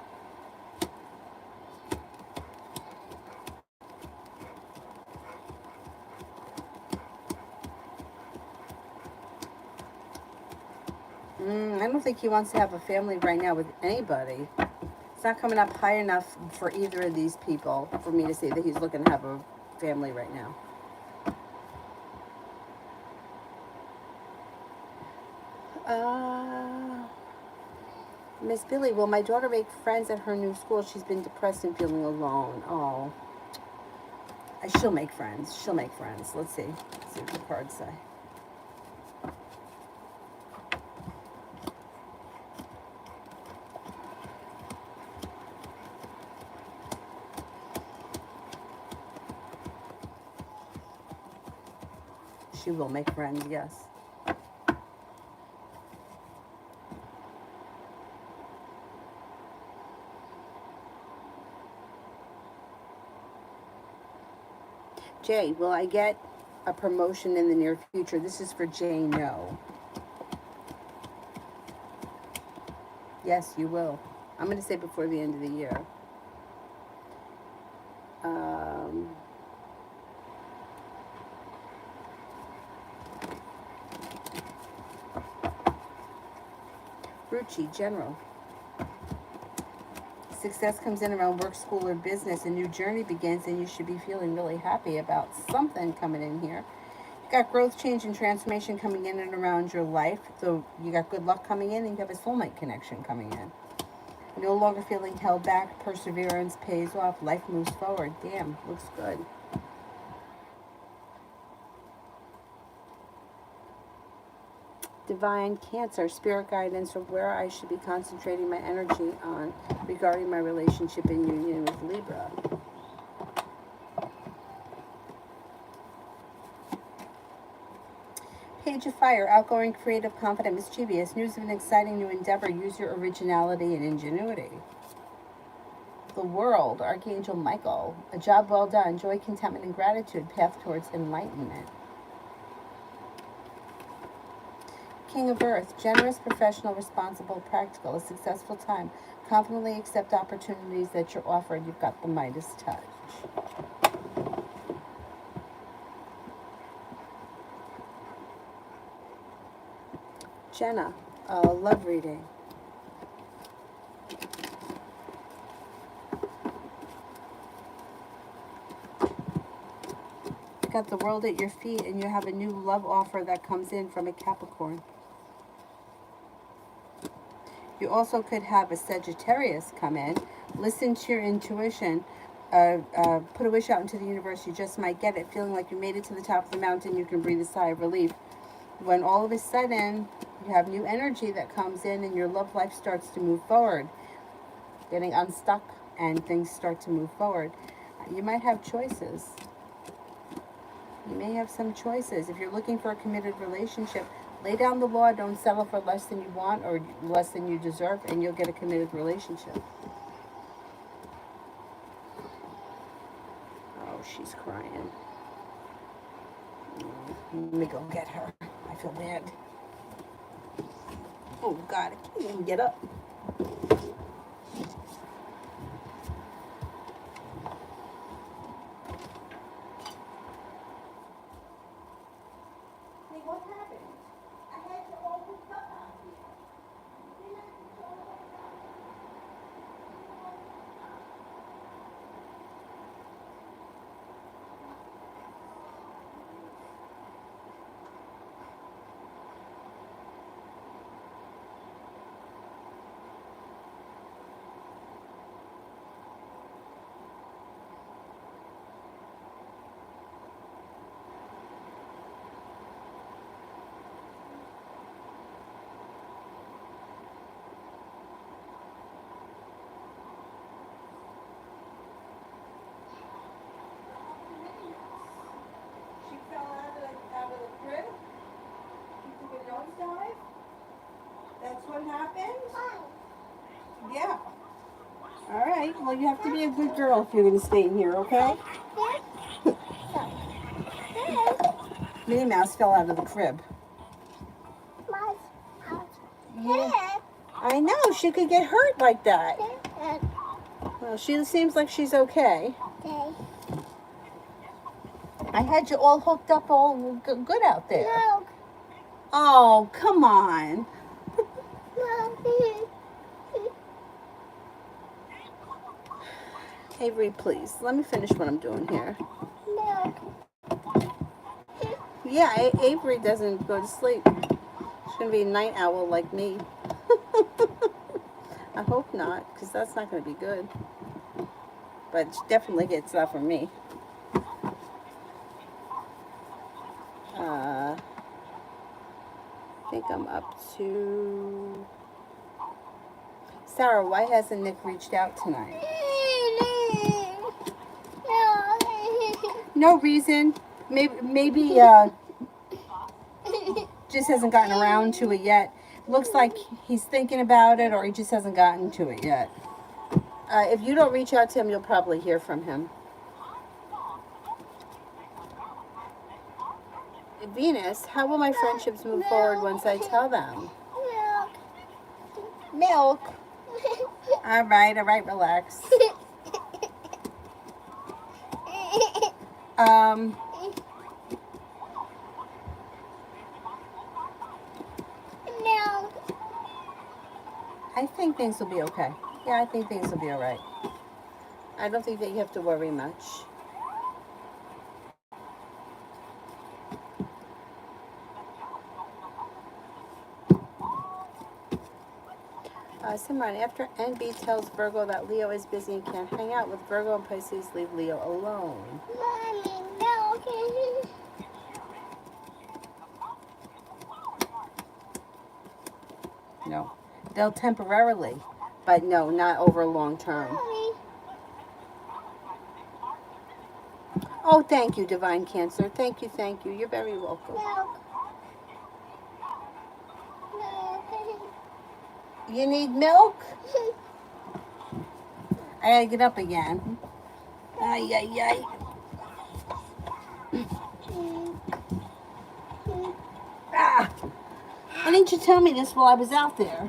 I don't think he wants to have a family right now with anybody. It's not coming up high enough for either of these people for me to say that he's looking to have a family right now. Miss Billy, will my daughter make friends at her new school? She's been depressed and feeling alone. Oh. She'll make friends. She'll make friends. Let's see. Let's see what the cards say. She will make friends, yes. Jay, will I get a promotion in the near future? This is for Jay, no. Yes, you will. I'm going to say before the end of the year. Ruchi, General. Success comes in around work, school, or business. A new journey begins, and you should be feeling really happy about something coming in here. You got growth, change, and transformation coming in and around your life. So you got good luck coming in, and you have a soulmate connection coming in. You're no longer feeling held back. Perseverance pays off. Life moves forward. Damn, looks good. Divine Cancer, spirit guidance of where I should be concentrating my energy on regarding my relationship and union with Libra. Page of Fire, outgoing, creative, confident, mischievous. News of an exciting new endeavor. Use your originality and ingenuity. The World, Archangel Michael. A job well done. Joy, contentment, and gratitude. Path towards enlightenment. King of Earth, generous, professional, responsible, practical, a successful time. Confidently accept opportunities that you're offered. You've got the Midas touch. Jenna, love reading. You got the world at your feet, and you have a new love offer that comes in from a Capricorn. You also could have a Sagittarius come in. Listen to your intuition. Put a wish out into the universe. You just might get it. Feeling like you made it to the top of the mountain, you can breathe a sigh of relief. When all of a sudden you have new energy that comes in and your love life starts to move forward, getting unstuck and things start to move forward. You might have choices. You may have some choices. If you're looking for a committed relationship, lay down the law. Don't settle for less than you want or less than you deserve, and you'll get a committed relationship. Oh, she's crying. Let me go get her. I feel bad. Oh, God, I can't even get up. Hey, what happened? I had you all hooked up out here. She fell out of the crib. She took a nosedive. That's what happened? Yeah. All right. Well, you have to be a good girl if you're going to stay in here, okay? Minnie Mouse fell out of the crib. Yeah. I know. She could get hurt like that. Well, she seems like she's okay. I had you all hooked up all good out there. Oh, come on. Avery, please. Let me finish what I'm doing here. Yeah, Avery doesn't go to sleep. She's going to be a night owl like me. I hope not, because that's not going to be good. But she definitely gets that from me. I think I'm up to... Sarah, why hasn't Nick reached out tonight? No reason. Maybe just hasn't gotten around to it yet. Looks like he's thinking about it, or he just hasn't gotten to it yet. If you don't reach out to him, you'll probably hear from him. Venus, how will my friendships move forward once I tell them? Milk. All right, relax. I think things will be okay. Yeah, I think things will be all right. I don't think that you have to worry much. Simran, after NB tells Virgo that Leo is busy and can't hang out with Virgo and Pisces, leave Leo alone. Mommy, no. No. They'll temporarily, but no, not over long term. Mommy. Oh, thank you, Divine Cancer. Thank you, thank you. You're very welcome. Milk. You need milk? I gotta get up again. Ay, ay, ay. Ah! Why didn't you tell me this while I was out there?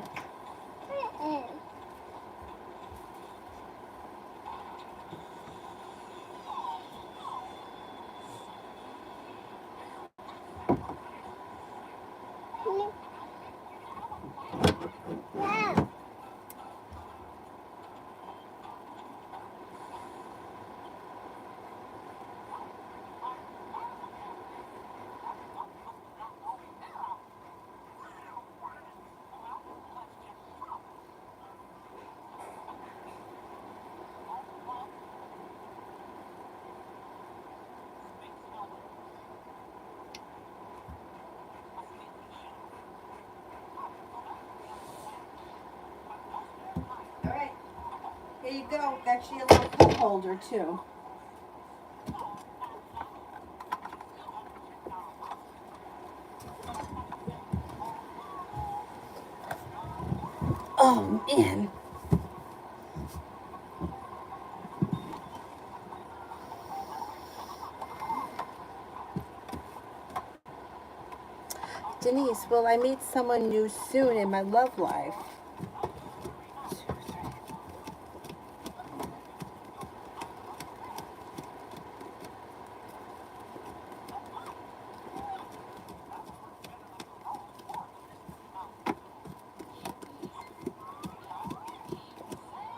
Here you go. Got you a little cup holder, too. Oh, man. Denise, will I meet someone new soon in my love life?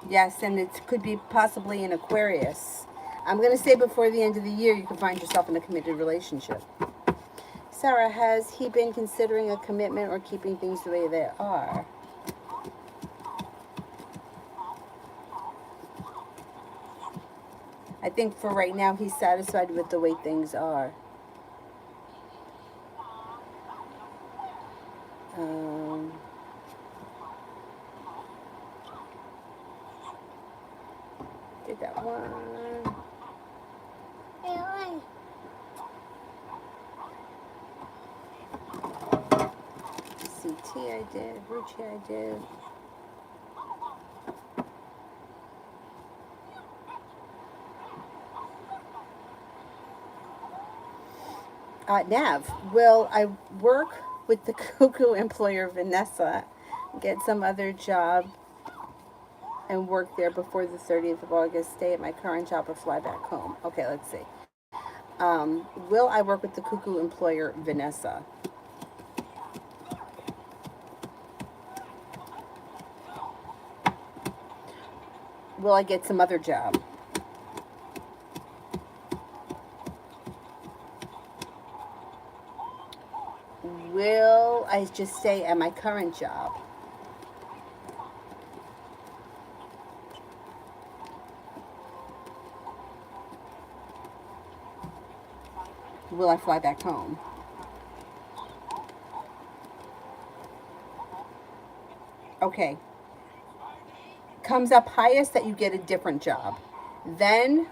Yes, and it could be possibly an Aquarius. I'm going to say before the end of the year, you can find yourself in a committed relationship. Sarah, has he been considering a commitment or keeping things the way they are? I think for right now, he's satisfied with the way things are. Did that one. CT I did, Ruchi I did. Nav, will I work with the cuckoo employer Vanessa, get some other job and work there before the 30th of August, stay at my current job or fly back home? Okay, let's see. Will I work with the cuckoo employer Vanessa? Will I get some other job? Will I just stay at my current job? Will I fly back home? Okay. Comes up highest that you get a different job. Then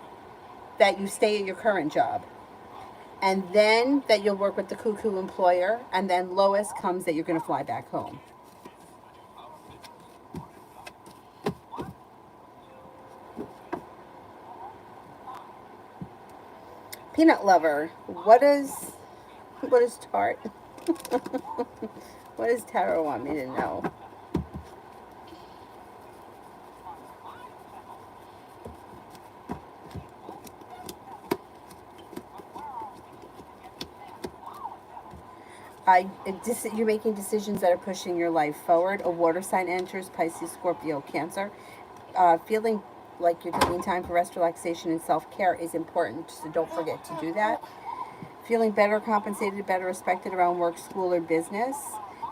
that you stay at your current job. And then that you'll work with the cuckoo employer. And then lowest comes that you're going to fly back home. Peanut lover, what is tart? What does tarot want me to know? You're making decisions that are pushing your life forward. A water sign enters, Pisces, Scorpio, Cancer. Feeling like you're taking time for rest, relaxation, and self-care is important, so don't forget to do that. Feeling better compensated, better respected around work, school, or business.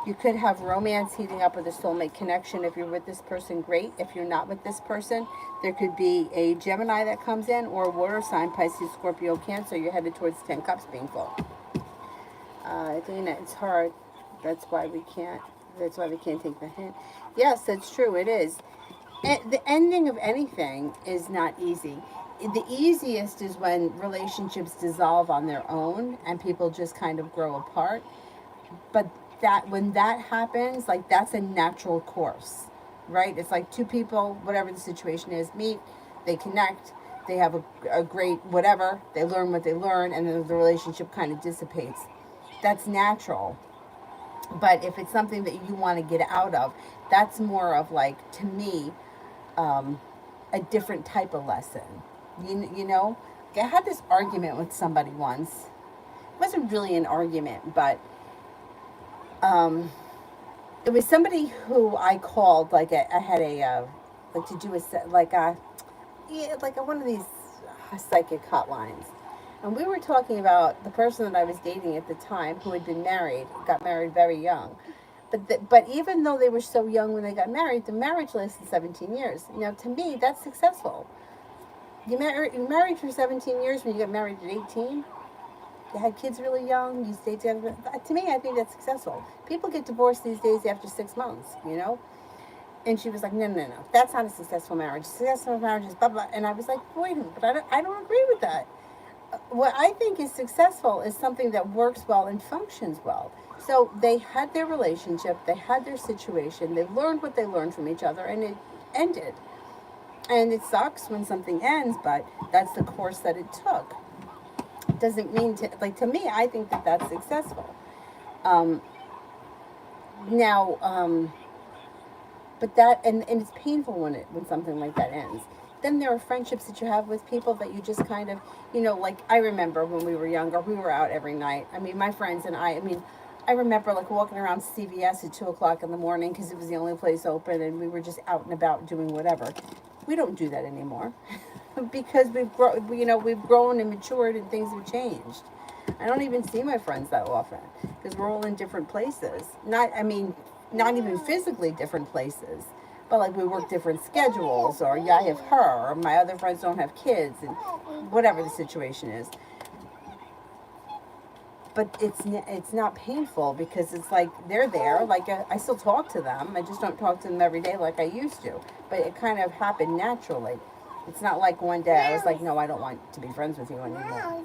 You could have romance heating up with a soulmate connection. If you're with this person, great. If you're not with this person, there could be a Gemini that comes in, or a water sign, Pisces, Scorpio, Cancer. You're headed towards 10 cups being full. Dana, it's hard. That's why we can't take the hint. Yes, that's true. It is. The ending of anything is not easy. The easiest is when relationships dissolve on their own and people just kind of grow apart. But when that happens, like, that's a natural course, right? It's like two people, whatever the situation is, meet, they connect, they have a great whatever, they learn what they learn, and then the relationship kind of dissipates. That's natural. But if it's something that you want to get out of, that's more of, like, to me, a different type of lesson. You know? I had this argument with somebody once. It wasn't really an argument, but it was somebody who I called, like, I had like, to do one of these psychic hotlines. And we were talking about the person that I was dating at the time, who had been married, got married very young. But even though they were so young when they got married, the marriage lasted 17 years. Now, to me, that's successful. You're married for 17 years when you got married at 18. You had kids really young. You stayed together. To me, I think that's successful. People get divorced these days after 6 months, you know? And she was like, no, no, no, that's not a successful marriage. A successful marriage is blah, blah. And I was like, wait a minute, but I don't agree with that. What I think is successful is something that works well and functions well. So they had their relationship, they had their situation, they learned what they learned from each other, and it ended. And it sucks when something ends, but that's the course that it took. It doesn't mean to, like, to me, I think that that's successful. Um, now, but that, and it's painful when something like that ends. Then there are friendships that you have with people that you just kind of, like I remember when we were younger, we were out every night. I mean, my friends and I mean, I remember like walking around CVS at 2 o'clock in the morning because it was the only place open, and we were just out and about doing whatever. We don't do that anymore because we've grown and matured and things have changed. I don't even see my friends that often because we're all in different places. Not even physically different places, but like we work different schedules, or yeah, I have her, or my other friends don't have kids, and whatever the situation is. But it's not painful because it's like they're there. Like I still talk to them. I just don't talk to them every day like I used to. But it kind of happened naturally. It's not like one day I was like, no, I don't want to be friends with you anymore.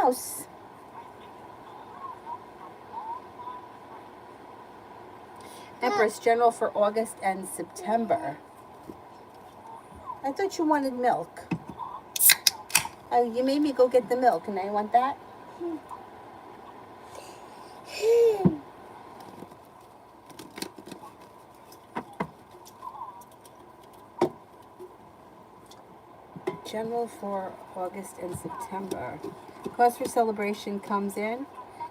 Mouse. Empress General for August and September. I thought you wanted milk. You made me go get the milk, and I want that. General for August and September. Cause for celebration comes in.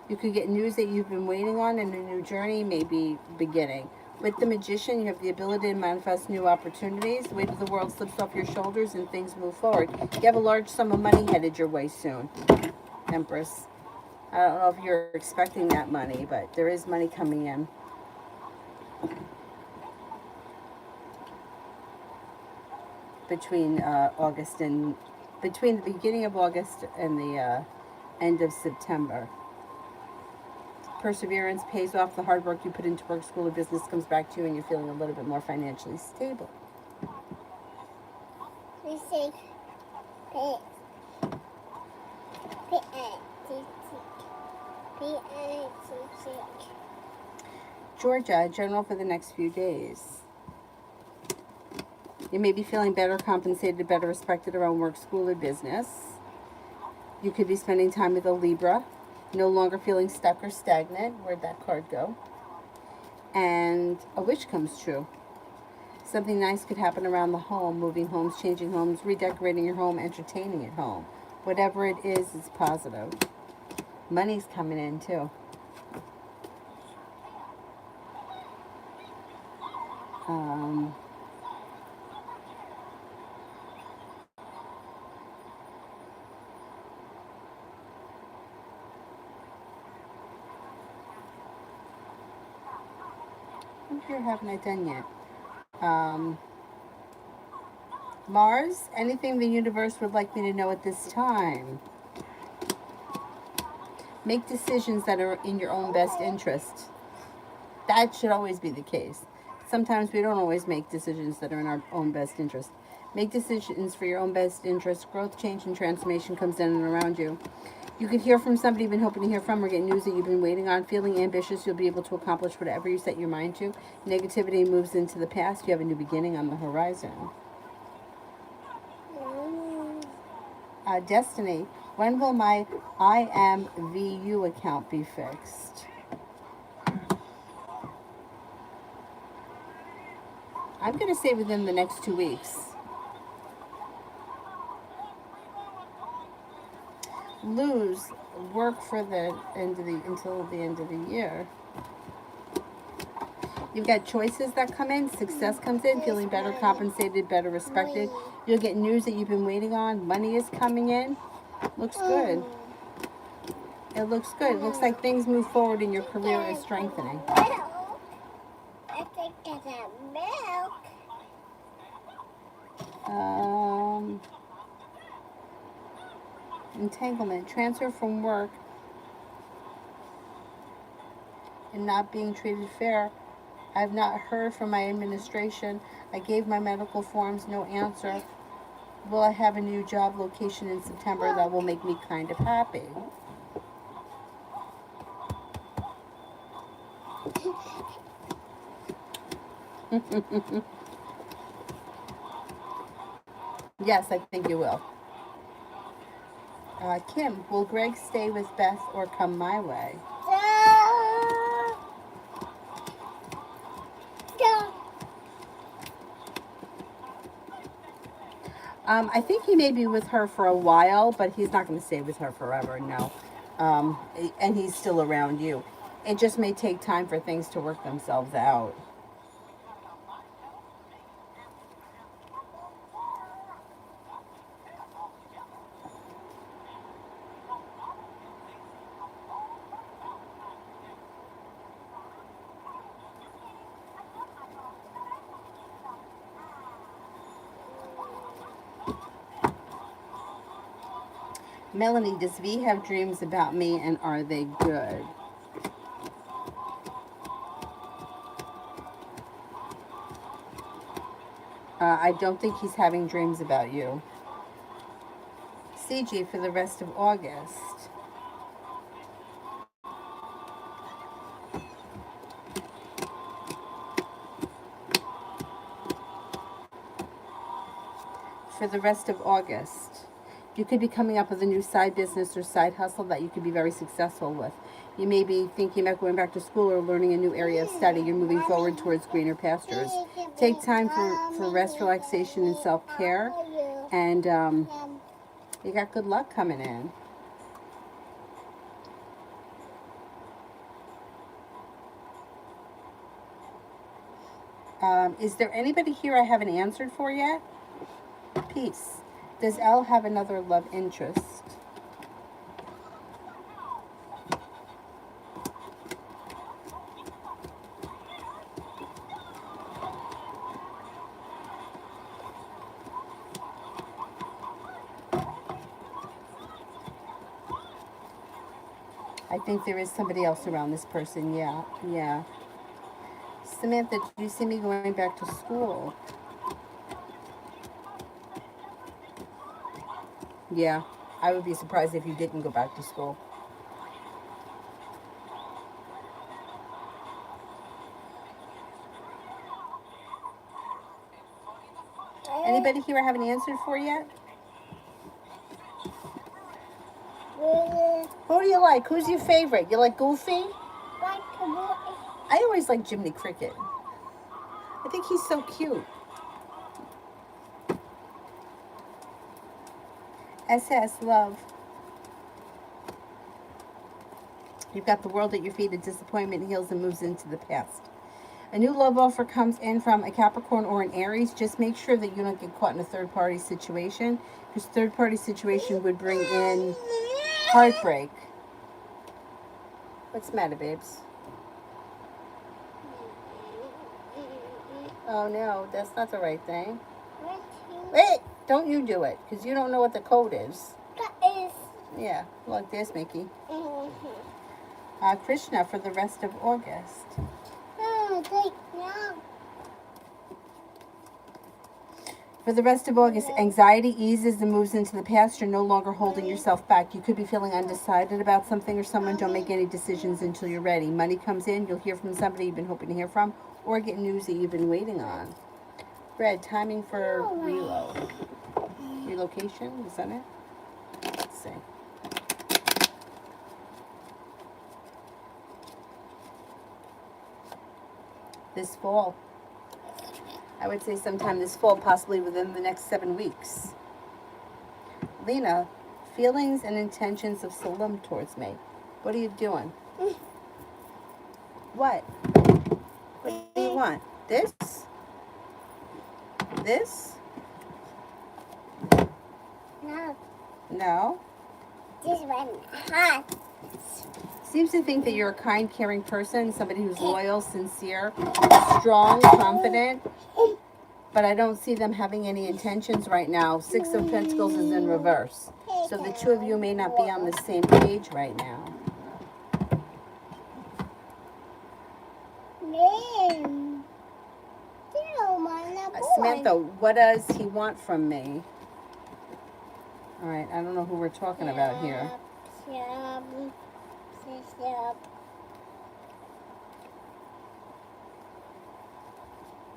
You could get news that you've been waiting on, and a new journey may be beginning. With the Magician, you have the ability to manifest new opportunities. The weight of the world slips off your shoulders and things move forward. You have a large sum of money headed your way soon, Empress. I don't know if you're expecting that money, but there is money coming in. Between the beginning of August and the end of September. Perseverance pays off. The hard work you put into work, school, or business comes back to you, and you're feeling a little bit more financially stable. Georgia, general for the next few days. You may be feeling better compensated, better respected around work, school, or business. You could be spending time with a Libra. No longer feeling stuck or stagnant. Where'd that card go? And a wish comes true. Something nice could happen around the home. Moving homes, changing homes, redecorating your home, entertaining at home. Whatever it is, it's positive. Money's coming in too. Here, haven't I done yet? Mars, anything the universe would like me to know at this time? Make decisions that are in your own best interest. That should always be the case. Sometimes we don't always make decisions that are in our own best interest. Make decisions for your own best interest. Growth, change, and transformation comes in and around you. You could hear from somebody you've been hoping to hear from, or get news that you've been waiting on. Feeling ambitious, you'll be able to accomplish whatever you set your mind to. Negativity moves into the past. You have a new beginning on the horizon. Destiny, when will my IMVU account be fixed? I'm going to say within the next 2 weeks. Lose, work for the end of the until the end of the year. You've got choices that come in, success comes in, feeling better compensated, better respected. You'll get news that you've been waiting on. Money is coming in. Looks good. It looks good. It looks like things move forward and your career is strengthening. I think that's milk. Entanglement, transfer from work and not being treated fair I've not heard from my administration. I gave my medical forms, no answer. Will I have a new job location in September that will make me kind of happy? Yes, I think you will. Kim, will Greg stay with Beth or come my way? I think he may be with her for a while, but he's not going to stay with her forever, no. And he's still around you. It just may take time for things to work themselves out. Melanie, does V have dreams about me and are they good? I don't think he's having dreams about you. CG for the rest of August. For the rest of August. You could be coming up with a new side business or side hustle that you could be very successful with. You may be thinking about going back to school or learning a new area of study. You're moving forward towards greener pastures. Take time for rest, relaxation, and self-care. And you got good luck coming in. Is there anybody here I haven't answered for yet? Peace. Does Elle have another love interest? I think there is somebody else around this person. Yeah. Samantha, do you see me going back to school? Yeah, I would be surprised if you didn't go back to school. Anybody here I haven't answered for yet? Who do you like? Who's your favorite? You like Goofy? I always like Jiminy Cricket. I think he's so cute. SS, love. You've got the world at your feet. A disappointment heals and moves into the past. A new love offer comes in from a Capricorn or an Aries. Just make sure that you don't get caught in a third-party situation, because third-party situation would bring in heartbreak. What's the matter, babes? Oh, no, that's not the right thing. Wait, don't you do it, because you don't know what the code is. That is. Yeah, look, there's Mickey. Krishna for the rest of August. For the rest of August, anxiety eases and moves into the past. You're no longer holding yourself back. You could be feeling undecided about something or someone. Don't make any decisions until you're ready. Money comes in. You'll hear from somebody you've been hoping to hear from, or get news that you've been waiting on. Red, timing for relocation, is that it? Let's see. This fall. I would say sometime this fall, possibly within the next 7 weeks. Lena, feelings and intentions of Salim towards me. What are you doing? What? What do you want? This? This? No. No? This one hot. Seems to think that you're a kind, caring person, somebody who's loyal, sincere, strong, confident. But I don't see them having any intentions right now. 6 of Pentacles is in reverse. So the two of you may not be on the same page right now. Samantha, what does he want from me? All right, I don't know who we're talking about here.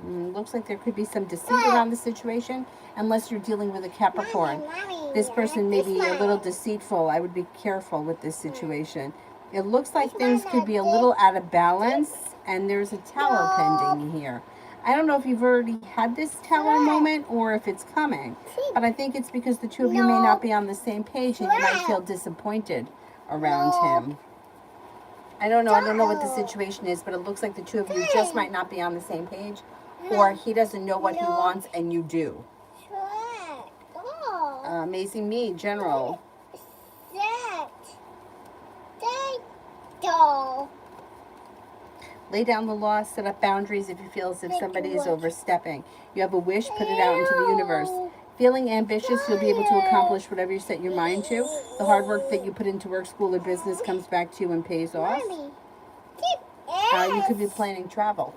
Looks like there could be some deceit around the situation, unless you're dealing with a Capricorn. This person may be a little deceitful. I would be careful with this situation. It looks like things could be a little out of balance, and there's a tower pending here. I don't know if you've already had this tower moment or if it's coming, but I think it's because the two of you may not be on the same page and you might feel disappointed around him. I don't know what the situation is, but it looks like the two of you just might not be on the same page, or he doesn't know what he wants and you do. Amazing Me, General. Lay down the law, set up boundaries if you feel as if somebody is overstepping. You have a wish, put it out into the universe. Feeling ambitious, you'll be able to accomplish whatever you set your mind to. The hard work that you put into work, school, or business comes back to you and pays off. You could be planning travel.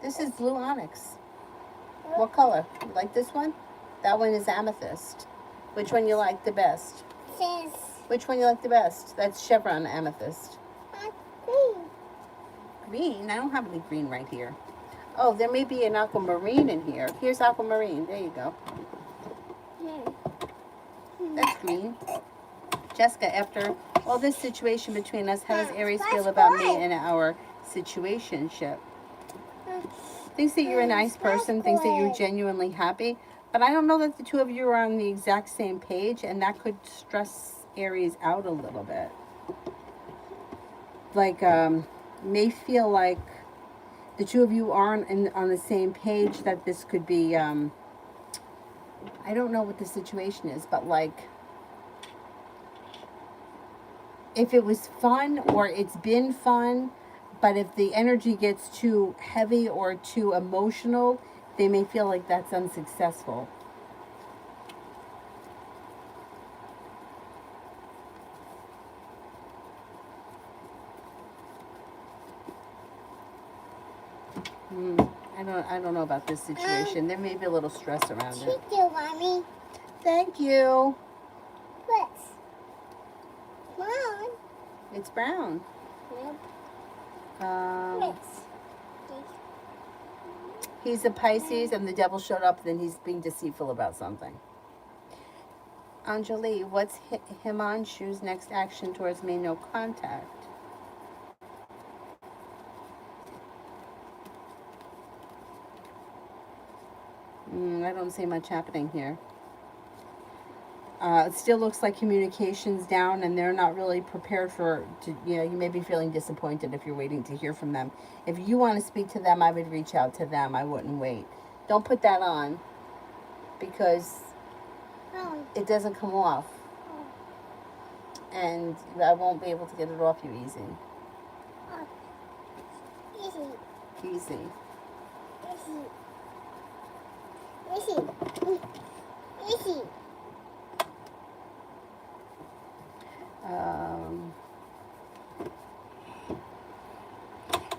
This is blue onyx. What color? You like this one? That one is amethyst. Which one you like the best? Which one you like the best? That's chevron amethyst. Green? I don't have any green right here. Oh, there may be an aquamarine in here. Here's aquamarine. There you go. That's green. Jessica, after all this situation between us, how does Aries feel about me and our situationship? Thinks that you're a nice person, thinks that you're genuinely happy, but I don't know that the two of you are on the exact same page, and that could stress Aries out a little bit. Like, may feel like the two of you aren't on the same page, that this could be, I don't know what the situation is, but like, if it was fun or it's been fun, but if the energy gets too heavy or too emotional, they may feel like that's unsuccessful. I don't know about this situation. There may be a little stress around it. Thank you, Mommy. Thank you. What's brown? It's brown. Yep. He's a Pisces, and the devil showed up, then he's being deceitful about something. Anjali, what's Himanshu's next action towards me? No contact. I don't see much happening here. It still looks like communication's down, and they're not really prepared you may be feeling disappointed if you're waiting to hear from them. If you want to speak to them, I would reach out to them. I wouldn't wait. Don't put that on, because it doesn't come off. And I won't be able to get it off you easy. Easy.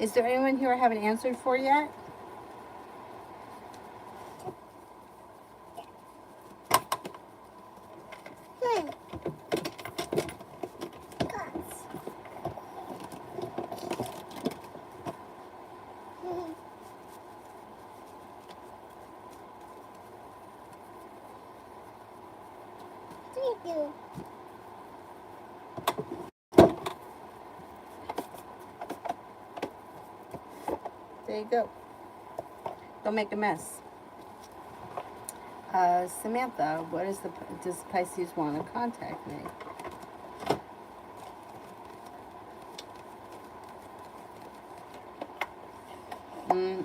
Is there anyone here I haven't answered for yet? There you go. Don't make a mess. Samantha, does Pisces want to contact me?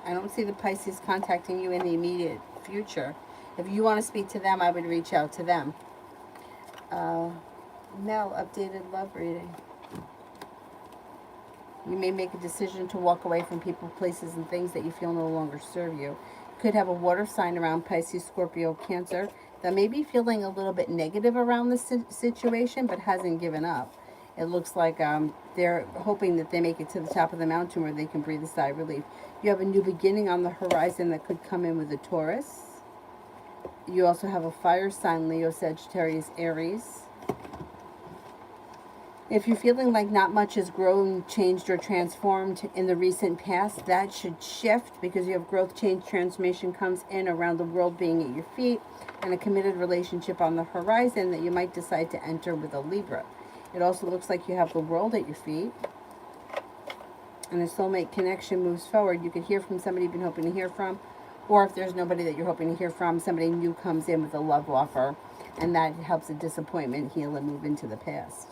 I don't see the Pisces contacting you in the immediate future. If you want to speak to them, I would reach out to them. Mel, updated love reading. You may make a decision to walk away from people, places, and things that you feel no longer serve you. Could have a water sign around Pisces, Scorpio, Cancer that may be feeling a little bit negative around the situation, but hasn't given up. It looks like they're hoping that they make it to the top of the mountain where they can breathe a sigh of relief. You have a new beginning on the horizon that could come in with a Taurus. You also have a fire sign, Leo, Sagittarius, Aries. If you're feeling like not much has grown, changed, or transformed in the recent past, that should shift because you have growth, change, transformation comes in around the world being at your feet and a committed relationship on the horizon that you might decide to enter with a Libra. It also looks like you have the world at your feet. And a soulmate connection moves forward. You could hear from somebody you've been hoping to hear from. Or if there's nobody that you're hoping to hear from, somebody new comes in with a love offer. And that helps a disappointment heal and move into the past.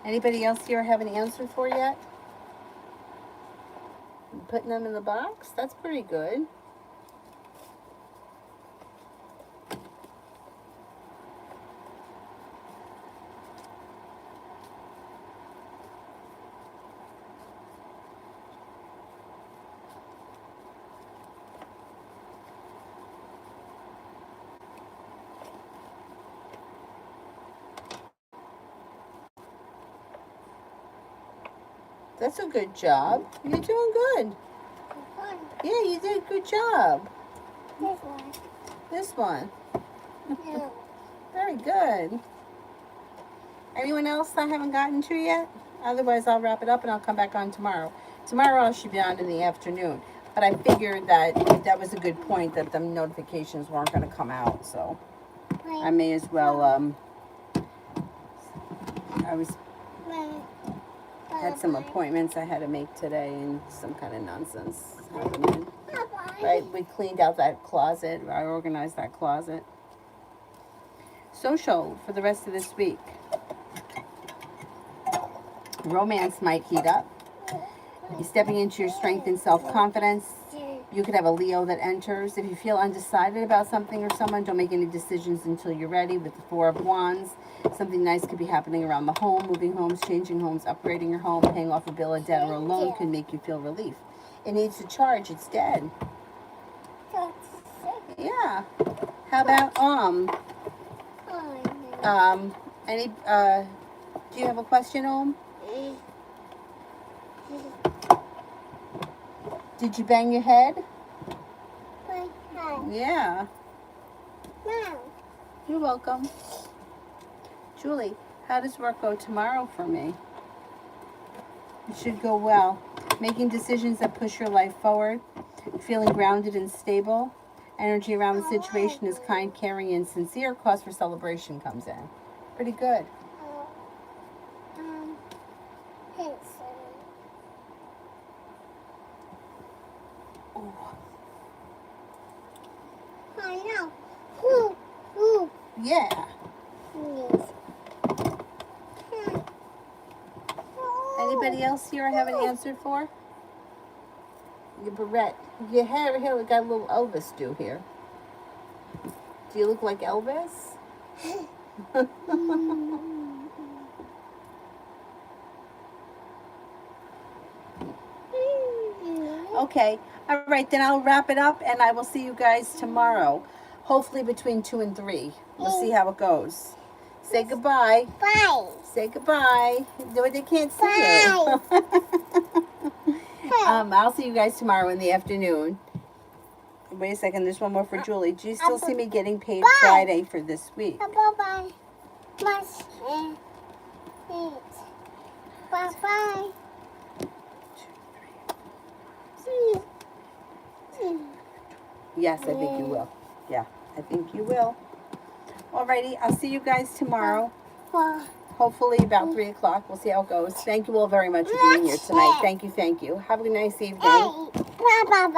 Anybody else here have an answer for yet? Putting them in the box? That's pretty good. That's a good job. You're doing good. Yeah, you did a good job. This one. This one. No. Very good. Anyone else I haven't gotten to yet? Otherwise, I'll wrap it up and I'll come back on tomorrow. Tomorrow I should be on in the afternoon. But I figured that that was a good point that the notifications weren't going to come out. So I may as well, had some appointments I had to make today and some kind of nonsense happening. Right, we cleaned out that closet. I organized that closet. Social for the rest of this week. Romance might heat up. You're stepping into your strength and self-confidence. You could have a Leo that enters. If you feel undecided about something or someone, don't make any decisions until you're ready. With the Four of Wands, something nice could be happening around the home. Moving homes, changing homes, upgrading your home, paying off a bill, a debt, or a loan can make you feel relief. It needs to charge. It's dead. Yeah. How about do you have a question, Did you bang your head? Yeah. No. You're welcome. Julie, how does work go tomorrow for me? It should go well. Making decisions that push your life forward. Feeling grounded and stable. Energy around the situation is kind, caring, and sincere. Cause for celebration comes in. Pretty good. Ooh. I know. Ooh, ooh. Yeah. Yes. Anybody else here I have an answer for? Your barrette. Your hair here, we got a little Elvis do here. Do you look like Elvis? Okay. All right, then I'll wrap it up and I will see you guys tomorrow. Hopefully between 2 and 3. We'll see how it goes. Say goodbye. Bye. Say goodbye. No, they can't see you. I'll see you guys tomorrow in the afternoon. Wait a second, there's one more for Julie. Do you still see me getting paid Friday for this week? Bye-bye. Bye-bye. Yes, I think you will. Yeah, I think you will. Alrighty, I'll see you guys tomorrow. Hopefully about 3 o'clock. We'll see how it goes. Thank you all very much for being here tonight. Thank you, thank you. Have a nice evening. Bye-bye.